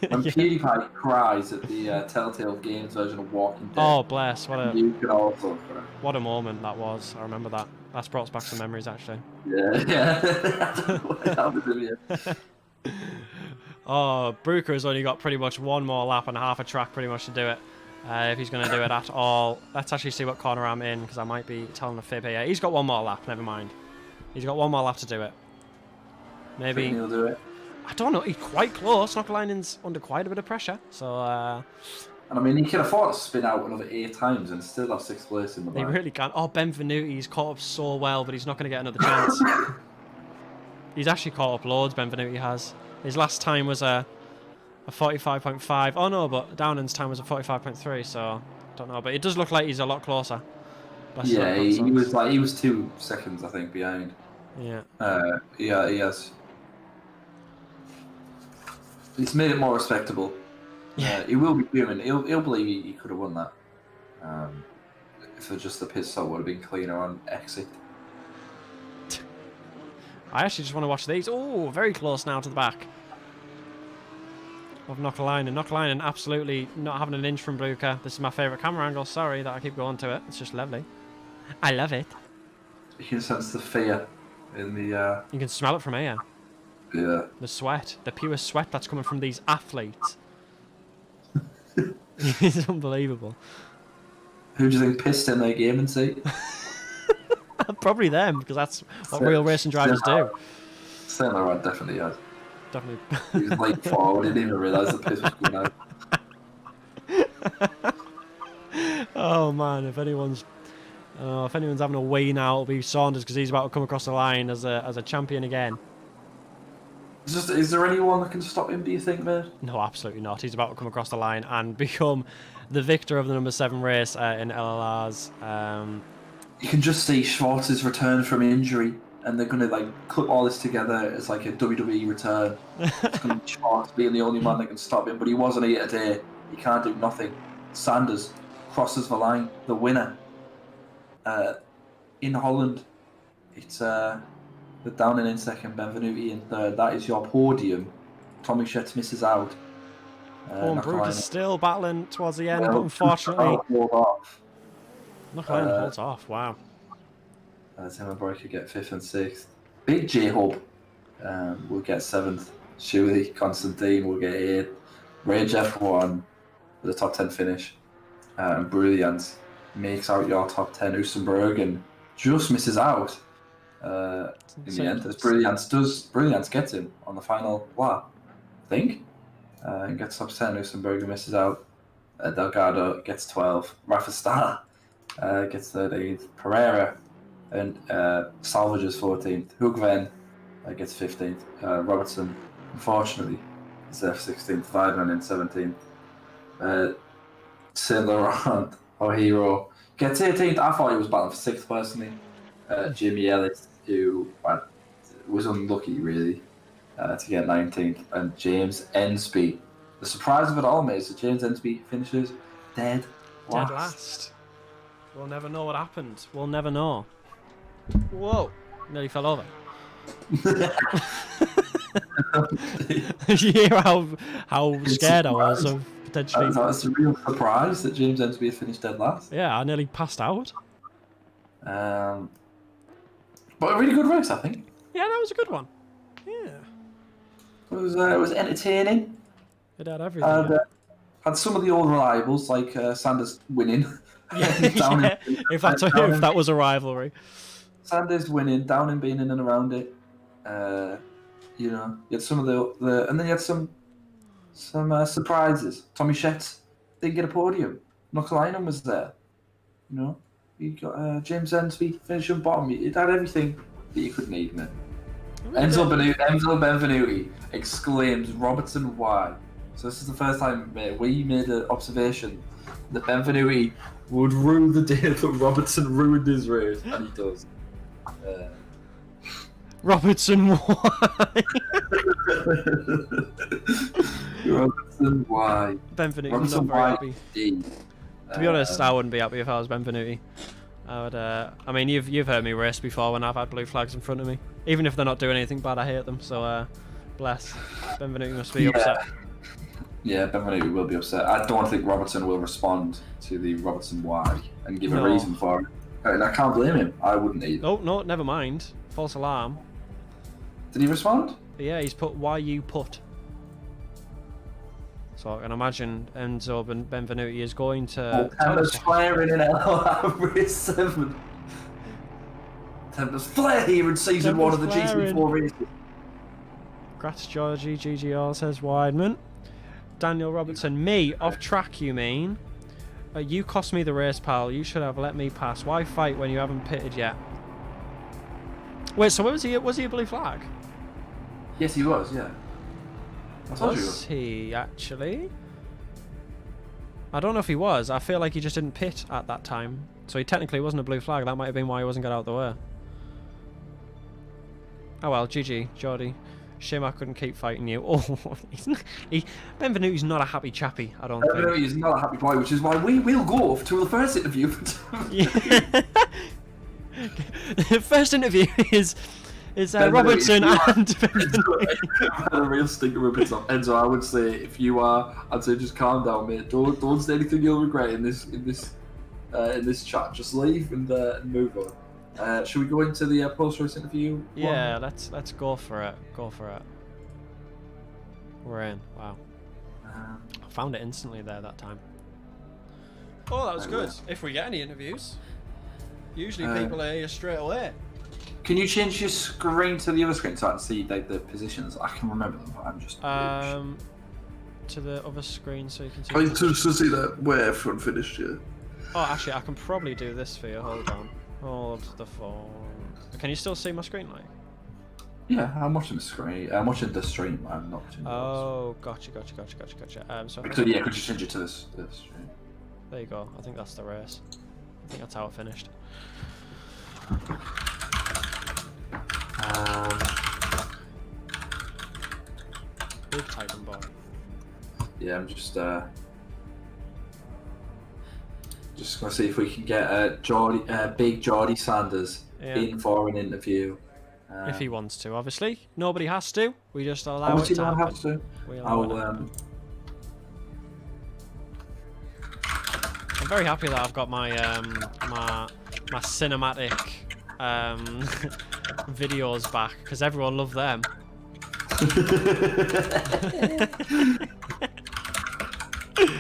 When PewDiePie cries at the Telltale Games version of Walking Dead. Oh, bless. You can also cry. What a moment that was. I remember that. That's brought us back some memories, actually. Yeah. Oh, Brooker has only got pretty much one more lap and half a track pretty much to do it. If he's going to do it at all. Let's actually see what corner I'm in, because I might be telling a fib here. He's got one more lap, never mind. He's got one more lap to do it. Maybe he'll do it. I don't know. He's quite close. Knockalainen's under quite a bit of pressure. So. And I mean, he can afford to spin out another 8 times and still have 6th place in the He bag. really can. Oh, Benvenuti's caught up so well, but he's not going to get another chance. He's actually caught up loads. Benvenuti has. His last time was a 45.5. Oh no, but Downing's time was a 45.3. So don't know, but it does look like he's a lot closer. Yeah, he was 2 seconds, I think, behind. Yeah. Yeah, he has. It's made it more respectable. Yeah, he will be human. He'll believe he could have won that. If just the pit stop would have been cleaner on exit. I actually just want to watch these. Oh, very close now to the back of Knockalainen. Knockalainen absolutely not having an inch from Brooker. This is my favourite camera angle. Sorry that I keep going to it. It's just lovely. I love it. You can sense the fear in the... You can smell it from here. Yeah. The sweat. The pure sweat that's coming from these athletes. It's unbelievable. Who do you think pissed in their gaming seat? Probably them, because that's what real racing drivers do. Saint Laurent definitely has. Definitely. He was late forward, didn't even realise the piss was going out. Oh man, if anyone's having a wee now, it'll be Saunders, because he's about to come across the line as a champion again. Is there anyone that can stop him, do you think, mate? No, absolutely not. He's about to come across the line and become the victor of the number 7 race in LLR's. You can just see Schwartz's return from injury, and they're going to clip all this together as like a WWE return. It's going to be Schwartz being the only man that can stop him, but he wasn't here today. He can't do nothing. Sanders crosses the line, the winner. In Holland, it's the Downing in second, Benvenuti in third. That is your podium. Tommy Schetz misses out. Brooke is still battling towards the end, well, but unfortunately, Knockalainen holds off. off. Wow. Tim Breaker get 5th and 6th. Big J Hub will get 7th. Shuli Constantine will get 8th. Rage F1 with a top 10 finish. Brilliant makes out your top 10. Usenbergen just misses out. In the end, as Brilliance gets him on the final lap, I think, and gets top 10. Usenberger misses out. Delgado gets 12. Rafa Star gets 13th. Pereira and salvages 14th. Hoogven gets 15th. Robertson, unfortunately, is there 16th. Weidman in 17th. Saint Laurent, our hero, gets 18th. I thought he was battling for 6th personally. Jimmy Ellis, who was unlucky really, to get 19th. And James Ensby. The surprise of it all, mate, is that James Ensby finishes dead last. We'll never know what happened. We'll never know. Whoa! Nearly fell over. You hear how scared I was of potentially. That's a real surprise that James Ensby finished dead last. Yeah, I nearly passed out. But a really good race, I think. Yeah, that was a good one. Yeah. It was entertaining. It had everything. And, had some of the old reliables like Sanders winning. Yeah, if that was a rivalry. Sanders winning, Downing being in and around it. You had some of the and then you had some surprises. Tommy Schetz didn't get a podium. Knockalainen was there. You got James Ensby finishing bottom. It had everything that you could need, man. Enzo Benvenuti exclaims, "Robertson, why?" So this is the first time we made an observation that Benvenuti would rue the day that Robertson ruined his race, and he does. Robertson, why? Robertson, why? Benvenuti not very happy. To be honest, I wouldn't be happy if I was Benvenuti. I would. I mean, you've heard me race before when I've had blue flags in front of me. Even if they're not doing anything bad, I hate them. So, bless. Benvenuti must be upset. Yeah, Benvenuti will be upset. I don't think Robertson will respond to the Robertson why and give a reason for it. And I can't blame him. I wouldn't either. Oh, no, never mind. False alarm. Did he respond? Yeah, he's put why you put. So I can imagine Enzo Benvenuti is going to... Tempest flaring in LRR Race 7. Tempest flare here in Season 1 of the GT4 race. Grats Georgie, GGR says Weidman. Daniel Robertson, me, off track you mean? You cost me the race, pal. You should have let me pass. Why fight when you haven't pitted yet? Wait, so was he a blue flag? Yes, he was, yeah. Was he actually? I don't know if he was. I feel like he just didn't pit at that time. So he technically wasn't a blue flag. That might have been why he wasn't got out of the way. Oh well, GG, Geordie. Shame I couldn't keep fighting you. Oh, Benvenuti's not a happy chappy, I don't think. Benvenuti's not a happy boy, which is why we will go to the first interview. The first interview is Robertson and Benvenuti. A real stinker of it. Enzo, I would say if you are, I'd say just calm down, mate. Don't say anything you'll regret in this chat. Just leave and move on. Should we go into the post-race interview? Yeah, let's go for it. Go for it. We're in. Wow. I found it instantly there that time. Oh, that was good. If we get any interviews, usually people are here straight away. Can you change your screen to the other screen so I can see like the positions? I can remember them, but I'm just to the other screen so you can see. I need to see that where everyone finished here. Oh, actually, I can probably do this for you. Hold on. Hold the phone. Can you still see my screen, like? Yeah, I'm watching the screen. I'm watching the stream. I'm not watching. Oh, gotcha. So could you change it to this stream? There you go. I think that's the race. I think that's how it finished. Big Titan boy. Yeah, I'm just gonna see if we can get big Geordie Sanders in for an interview. If he wants to, obviously. Nobody has to. We just allow it to happen. I'm very happy that I've got my my cinematic videos back because everyone loved them.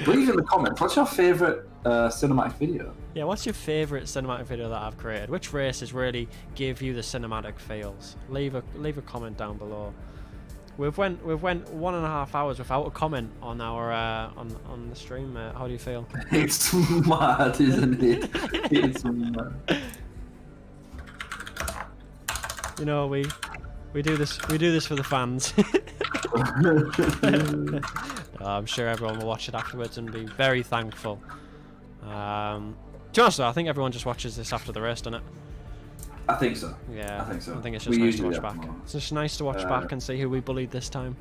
Leave in the comments. What's your favourite cinematic video? Yeah, what's your favourite cinematic video that I've created? Which races really give you the cinematic feels? Leave a comment down below. We've went 1.5 hours without a comment on our on the stream. How do you feel? It's mad, isn't it? It's mad. You know, we do this for the fans. I'm sure everyone will watch it afterwards and be very thankful. To be honest though, I think everyone just watches this after the race, doesn't it? I think so. Yeah, I think so. I think it's just nice to watch back. It's just nice to watch back and see who we bullied this time.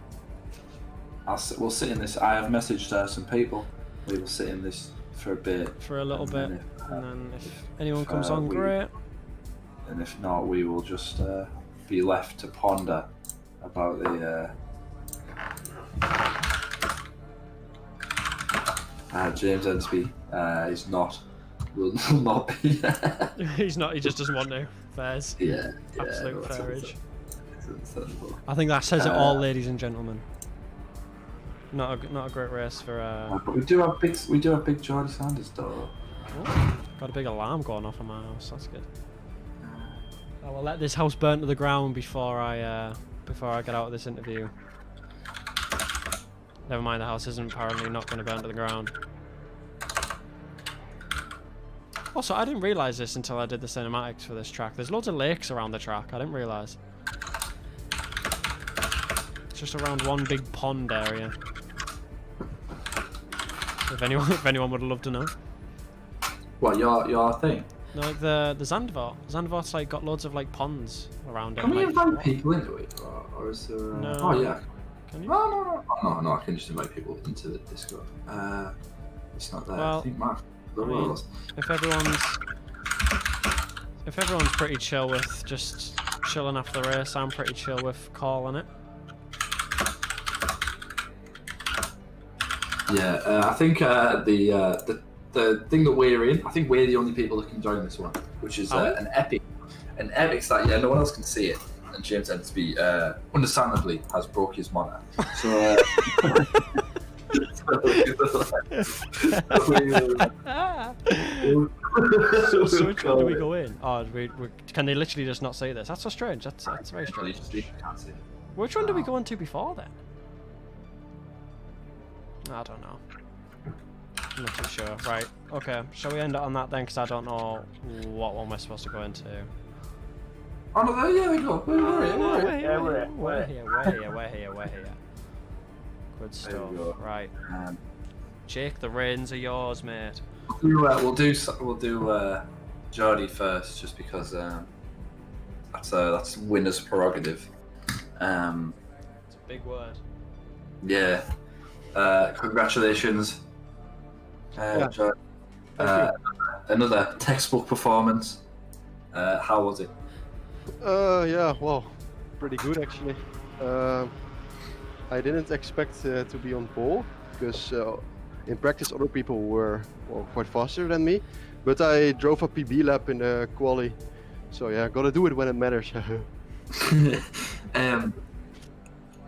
We'll sit in this. I have messaged some people. We will sit in this for a bit. For a little bit, and then if anyone comes on, great. And if not, we will just be left to ponder about the. James Ensby is not. Will not be. He's not. He just doesn't want to. Fairs. Yeah. Absolute fairage. Understandable. I think that says it all, ladies and gentlemen. Not a great race for. But we do have big Jordy Sanders though. Oh, got a big alarm going off in my house. That's good. I will let this house burn to the ground before I get out of this interview. Never mind, the house isn't apparently not going to burn to the ground. Also, I didn't realise this until I did the cinematics for this track. There's loads of lakes around the track. I didn't realise. It's just around one big pond area. If anyone would love to know. What your thing? No, like the Zandvoort. Zandvoort's like got loads of like ponds around it. Can we like, invite people into it, or is there? No. Oh yeah. Can you? No. I can just invite people into the Discord. It's not there. Well, I think Mark. I mean, if everyone's pretty chill with just chilling after the race, I'm pretty chill with calling it. Yeah, I think the thing that we're in, I think we're the only people that can join this one, which is an epic that no one else can see it. And James Ensby, understandably, has broke his monitor. So. So which one do we go in? Oh, can they literally just not say this? That's so strange. That's very strange. Can't see it. Which one did we go into before then? I don't know. I'm not too sure. Right. Okay. Shall we end it on that then? Because I don't know what one we're supposed to go into. Oh no! Yeah, we go. We're here. Good stuff. Right. Jake, the reins are yours, mate. We'll do Jordy first, just because that's winner's prerogative. It's a big word. Yeah. Congratulations, Jordy. Another textbook performance. How was it? Yeah, well, pretty good actually. I didn't expect to be on pole because in practice other people were quite faster than me, but I drove a PB lap in the quali, so yeah, gotta do it when it matters.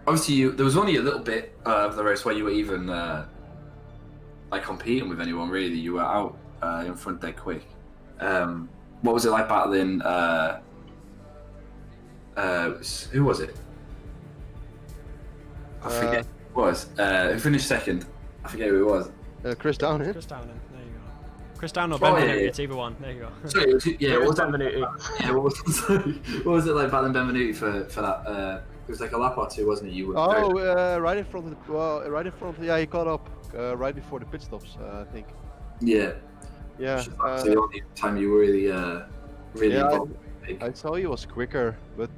Obviously, there was only a little bit of the race where you were even like competing with anyone really. You were out in front dead quick. What was it like battling? Who was it? I forget who it was. Who finished second? I forget who it was. Chris Downing. Chris Downing, there you go. Chris Downing or Ben Benuti, it's either one. There you go. Sorry, what was Benvenuti? Yeah, what was it like battling Benvenuti for that? It was like a lap or two, wasn't it? You were right in front of the, right in front. Yeah, he caught up right before the pit stops, I think. Yeah. Yeah. So the only time you were really involved. I saw he was quicker, but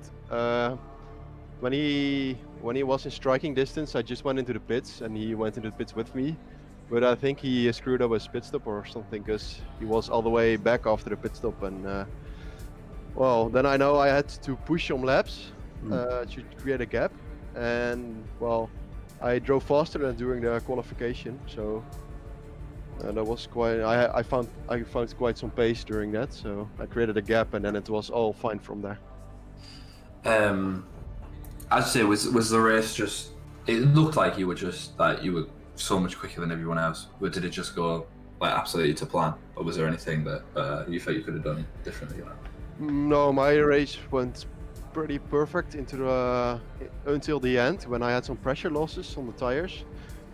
when he was in striking distance, I just went into the pits and he went into the pits with me. But I think he screwed up his pit stop or something because he was all the way back after the pit stop, and well, then I know I had to push some laps to create a gap, and well, I drove faster than during the qualification, so that was quite. I found quite some pace during that, so I created a gap, and then it was all fine from there. I'd say was the race just? It looked like you were so much quicker than everyone else. But did it just go like absolutely to plan, or was there anything that you felt you could have done differently? No, my race went pretty perfect until the end when I had some pressure losses on the tires.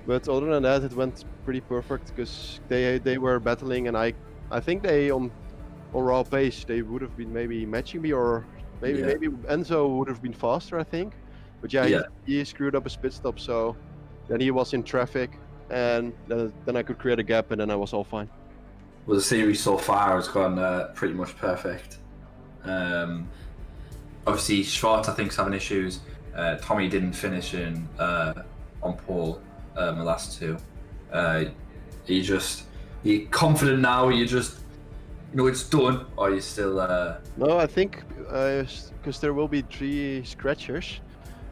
But other than that, it went pretty perfect because they were battling, and I think they on raw pace they would have been maybe matching me, or maybe Enzo would have been faster, I think. But he screwed up his pit stop, so then he was in traffic, and then I could create a gap, and then I was all fine. Well, the series so far has gone pretty much perfect. Obviously, Schwartz I think is having issues. Tommy didn't finish in on pole the last two. You confident now? You just it's done, or you still? No, I think because there will be 3 scratchers.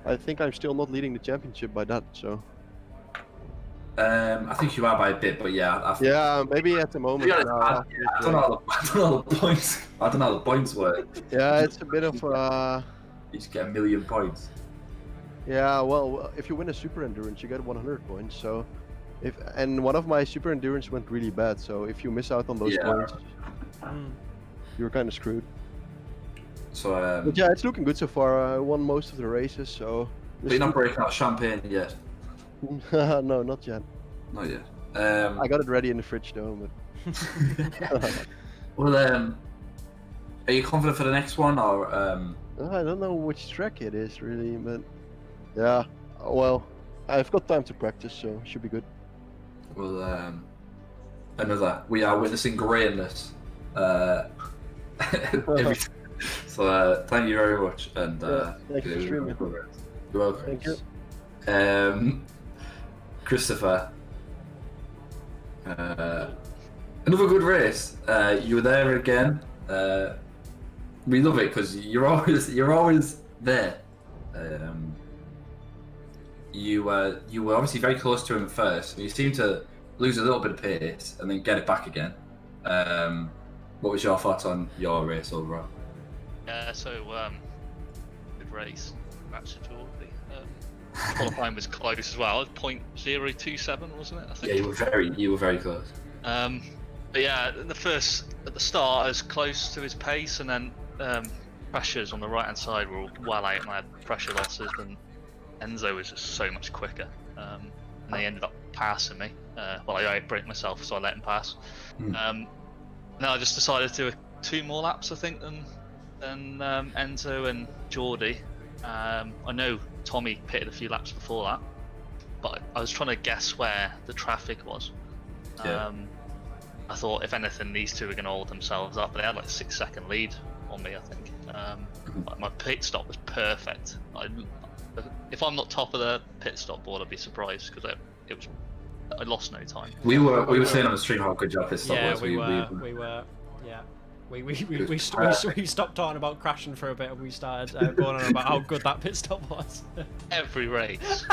I think I'm still not leading the championship by that. So. I think you are by a bit, but I think, maybe at the moment. I don't know how the points. I don't know how the points work. Yeah, it's a bit of. You just get 1 million points. Yeah, well, if you win a super endurance, you get 100 points. So, and one of my super endurance went really bad. So if you miss out on those points, you're kind of screwed. So. But yeah, it's looking good so far. I won most of the races. So. But you're not breaking out champagne yet. No, not yet. Not yet. I got it ready in the fridge though. But well, are you confident for the next one, or? I don't know which track it is really, but yeah. Well, I've got time to practice, so it should be good. Well, we are witnessing greatness. So thank you very much, and thank you for streaming. You're welcome. Thank you. Christopher, another good race. You were there again. We love it because you're always there. You were obviously very close to him first. You seemed to lose a little bit of pace and then get it back again. What was your thoughts on your race overall? Good race. Assetto. Qualifying was close as well. 0.027, wasn't it? I think. Yeah, you were very close. But yeah, at the start, I was close to his pace, and then pressures on the right hand side were well out, and I had pressure losses, and Enzo was just so much quicker, and they ended up passing me. Well, I outbraked myself, so I let him pass. Then I just decided to do 2 more laps, I think, than Enzo and Geordie. I know Tommy pitted a few laps before that, but I was trying to guess where the traffic was. I thought, if anything, these two were going to hold themselves up, but they had like a 6-second lead on me, I think. My pit stop was perfect. If I'm not top of the pit stop board, I'd be surprised, because I lost no time. We were saying on the stream how good your pit stop was. We were. Yeah. We stopped talking about crashing for a bit, and we started going on about how good that pit stop was. Every race.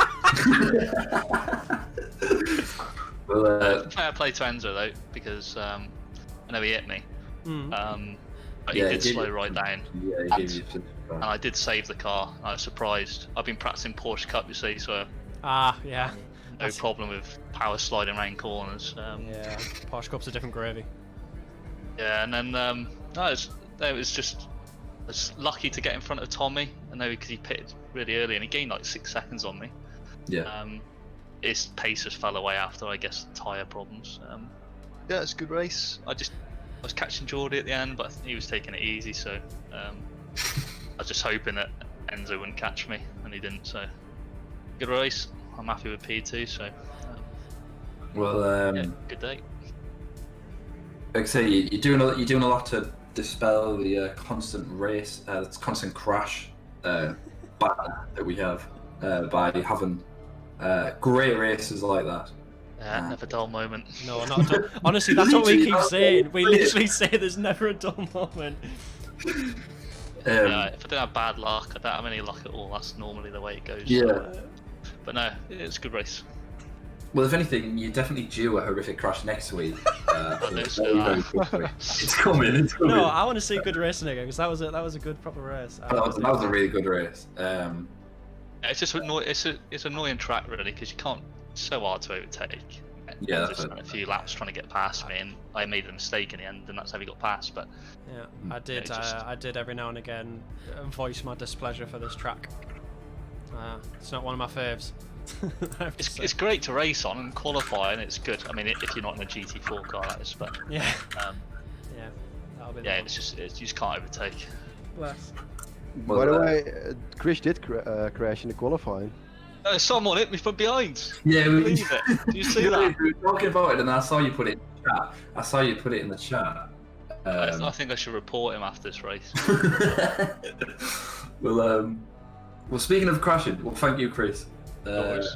Well, fair play to Enzo though, because I know he hit me. But he did slow right down. Yeah, he did. And I did save the car. I was surprised. I've been practicing Porsche Cup, you see, so. Yeah. No problem with power sliding around corners. Yeah, Porsche Cup's a different gravy. Yeah, and then I was lucky to get in front of Tommy. I know because he pitted really early and he gained like 6 seconds on me. Yeah. His pace just fell away after, I guess, tyre problems. Yeah, it's a good race. I was catching Geordie at the end, but he was taking it easy, so I was just hoping that Enzo wouldn't catch me, and he didn't. So good race. I'm happy with P2. So good day. Like I say, you're doing a lot to dispel the constant race, constant crash battle that we have by having great races like that. Never a dull moment. No, not at all. Honestly, that's what we keep saying. We literally say there's never a dull moment. Yeah, if I don't have bad luck, I don't have any luck at all. That's normally the way it goes. Yeah. So, but no, it's a good race. Well, if anything, you're definitely due a horrific crash next week. It's coming. No, I want to see good racing again, because that was a good proper race. That was a really good race. It's just it's annoying track really, because you can't. It's so hard to overtake. Yeah, He that's just it. spent a few laps trying to get past me, and I made a mistake in the end, and that's how he got past. But Yeah, I did. Yeah, just- I did every now and again voice my displeasure for this track. It's not one of my faves. I have to say. it's great to race on and qualify, and it's good. I mean, if you're not in a GT4 car, that is. But Yeah, um, yeah, that'll be. yeah, the you just can't overtake. bless. Well, By the way, Chris did crash in the qualifying. Someone hit me from behind. yeah, Believe it? Do you see that? We were talking about it, and I saw you put it in the chat. I saw you put it in the chat. I think I should report him after this race. well, speaking of crashing, well, thank you, Chris. worries.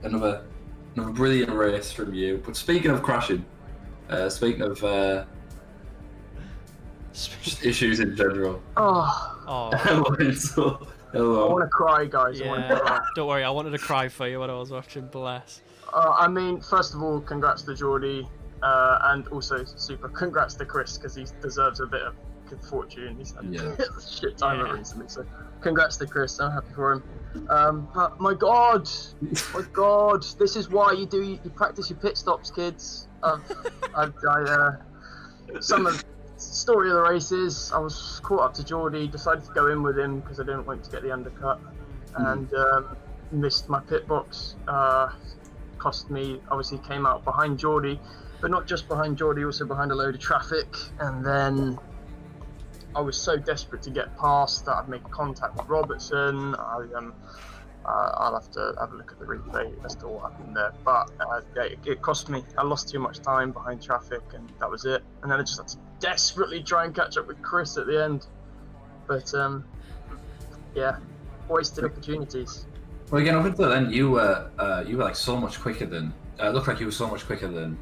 Another brilliant race from you. But speaking of crashing, speaking of just issues in general. Oh, Hello. I want to cry, guys. I want to yeah. cry. Don't worry, I wanted to cry for you when I was watching. Bless. I mean, first of all, congrats to Geordie, and also super congrats to Chris because he deserves a bit of good fortune. He's had a shit time recently, so congrats to Chris. I'm happy for him. But my God, this is why you practice your pit stops, kids. Some of the story of the races, I was caught up to Geordie, decided to go in with him because I didn't want to get the undercut, and missed my pit box. Cost me, obviously came out behind Geordie, but not just behind Geordie, also behind a load of traffic, and then I was so desperate to get past that I've made contact with Robertson. I'll have to have a look at the replay as to what happened there, but it cost me. I lost too much time behind traffic, and that was it. And then I just had to desperately try and catch up with Chris at the end, but yeah, wasted opportunities. Well, again, up until then, you were like so much quicker than. It looked like you were so much quicker than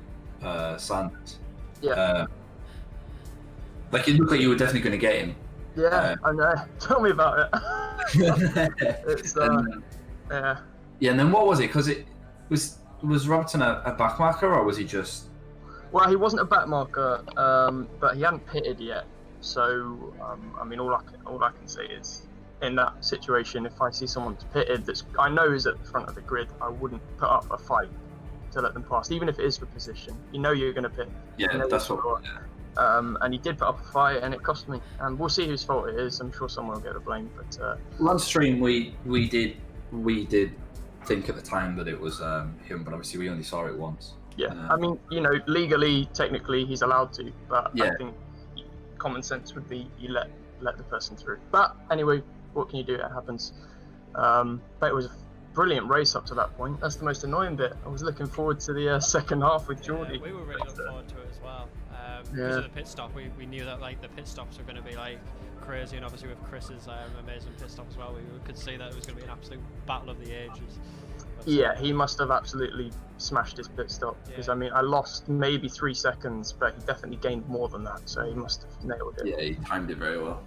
Sanders. Yeah. Like it looked like you were definitely going to get him. Yeah, I know. Tell me about it. It's yeah. Yeah, and then what was it? Because it was Robertson a backmarker, or was he just? Well, he wasn't a back marker, but he hadn't pitted yet. So, I mean, all I can say is, in that situation, if I see someone pitted that I know is at the front of the grid, I wouldn't put up a fight to let them pass, even if it is for position. You know you're going to pit. Yeah, You know that's you're what. gonna- and he did put up a fight, and it cost me. And we'll see whose fault it is. I'm sure someone will get the blame. But Last stream, we did think at the time that it was him, but obviously we only saw it once. yeah, I mean, you know, legally, technically, he's allowed to, but Yeah. I think common sense would be you let the person through. But anyway, what can you do? It happens. But it was a brilliant race up to that point. That's the most annoying bit. I was looking forward to the second half with Geordie. Yeah, we were really looking forward to it as well. Because of the pit stop, we knew that like the pit stops were going to be like crazy, and obviously with Chris's amazing pit stop as well, we could see that it was going to be an absolute battle of the ages. But, Yeah, he must have absolutely smashed his pit stop because Yeah. I mean I lost maybe 3 seconds, but he definitely gained more than that. So he must have nailed it. Yeah, he timed it very well.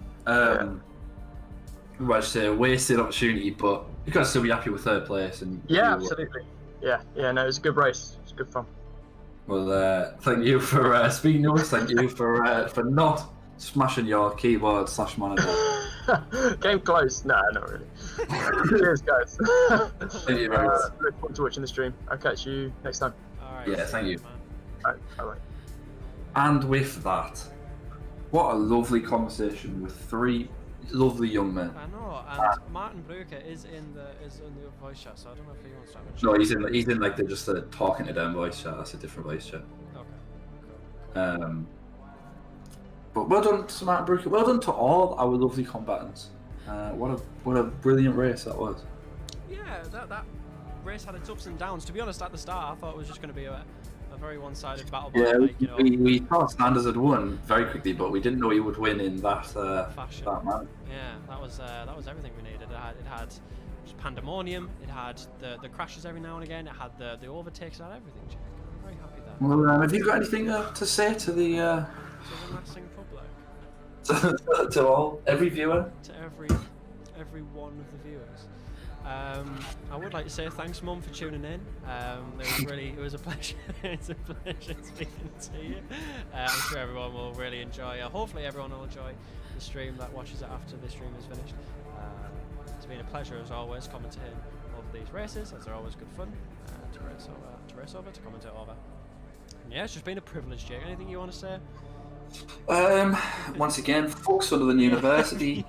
Well, it's a wasted opportunity, but you got to still be happy with third place. And Yeah, you- absolutely. Yeah, no, it was a good race. It was good fun. Well, thank you for speaking to us. Thank you for not smashing your keyboard / monitor. Game close. Nah, not really. Cheers, guys. Thank you very much. Look forward to watching the stream. I'll catch you next time. all right, Yeah, thank you. man. Bye. And with that, what a lovely conversation with 3 lovely young men. I know, and Martin Brucker is in the voice chat, so I don't know if he wants to have a chat. No, he's in like they're just talking to them voice chat. That's a different voice chat. Okay. But well done to Martin Brucker. Well done to all our lovely combatants. What a brilliant race that was. Yeah, that race had its ups and downs. To be honest, at the start, I thought it was just going to be a very one-sided battle. But Yeah, like, you know, we thought Sanders had won very quickly, but we didn't know he would win in that fashion. that manner. Yeah, that was everything we needed. It had just pandemonium. It had the crashes every now and again. It had the overtakes. It had everything. Jack. I'm very happy that. Well, have you got anything to say to the So the massing public, to all every viewer? to every one of the viewers. I would like to say thanks, Mum, for tuning in. It was a pleasure. It's a pleasure speaking to you. I'm sure everyone will really enjoy. Hopefully, everyone will enjoy the stream that watches it after the stream is finished. It's been a pleasure as always commentating over these races, as they're always good fun to race over, to commentate over. Yeah, it's just been a privilege, Jake. Anything you want to say? Once again, fuck Sunderland University.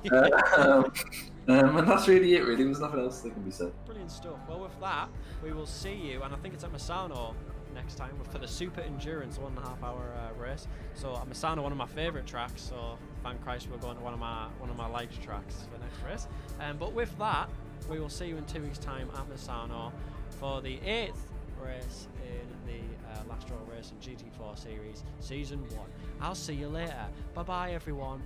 And that's really it, really. There's nothing else that can be said. Brilliant stuff. Well, with that, we will see you, and I think it's at Misano next time for the Super Endurance 1.5 hour race. So at Misano, one of my favourite tracks. So thank Christ we're going to one of my liked tracks for next race. But with that, we will see you in 2 weeks' time at Misano for the 8th race in the LastRowRacing GT4 Series Season 1. I'll see you later. Bye bye, everyone.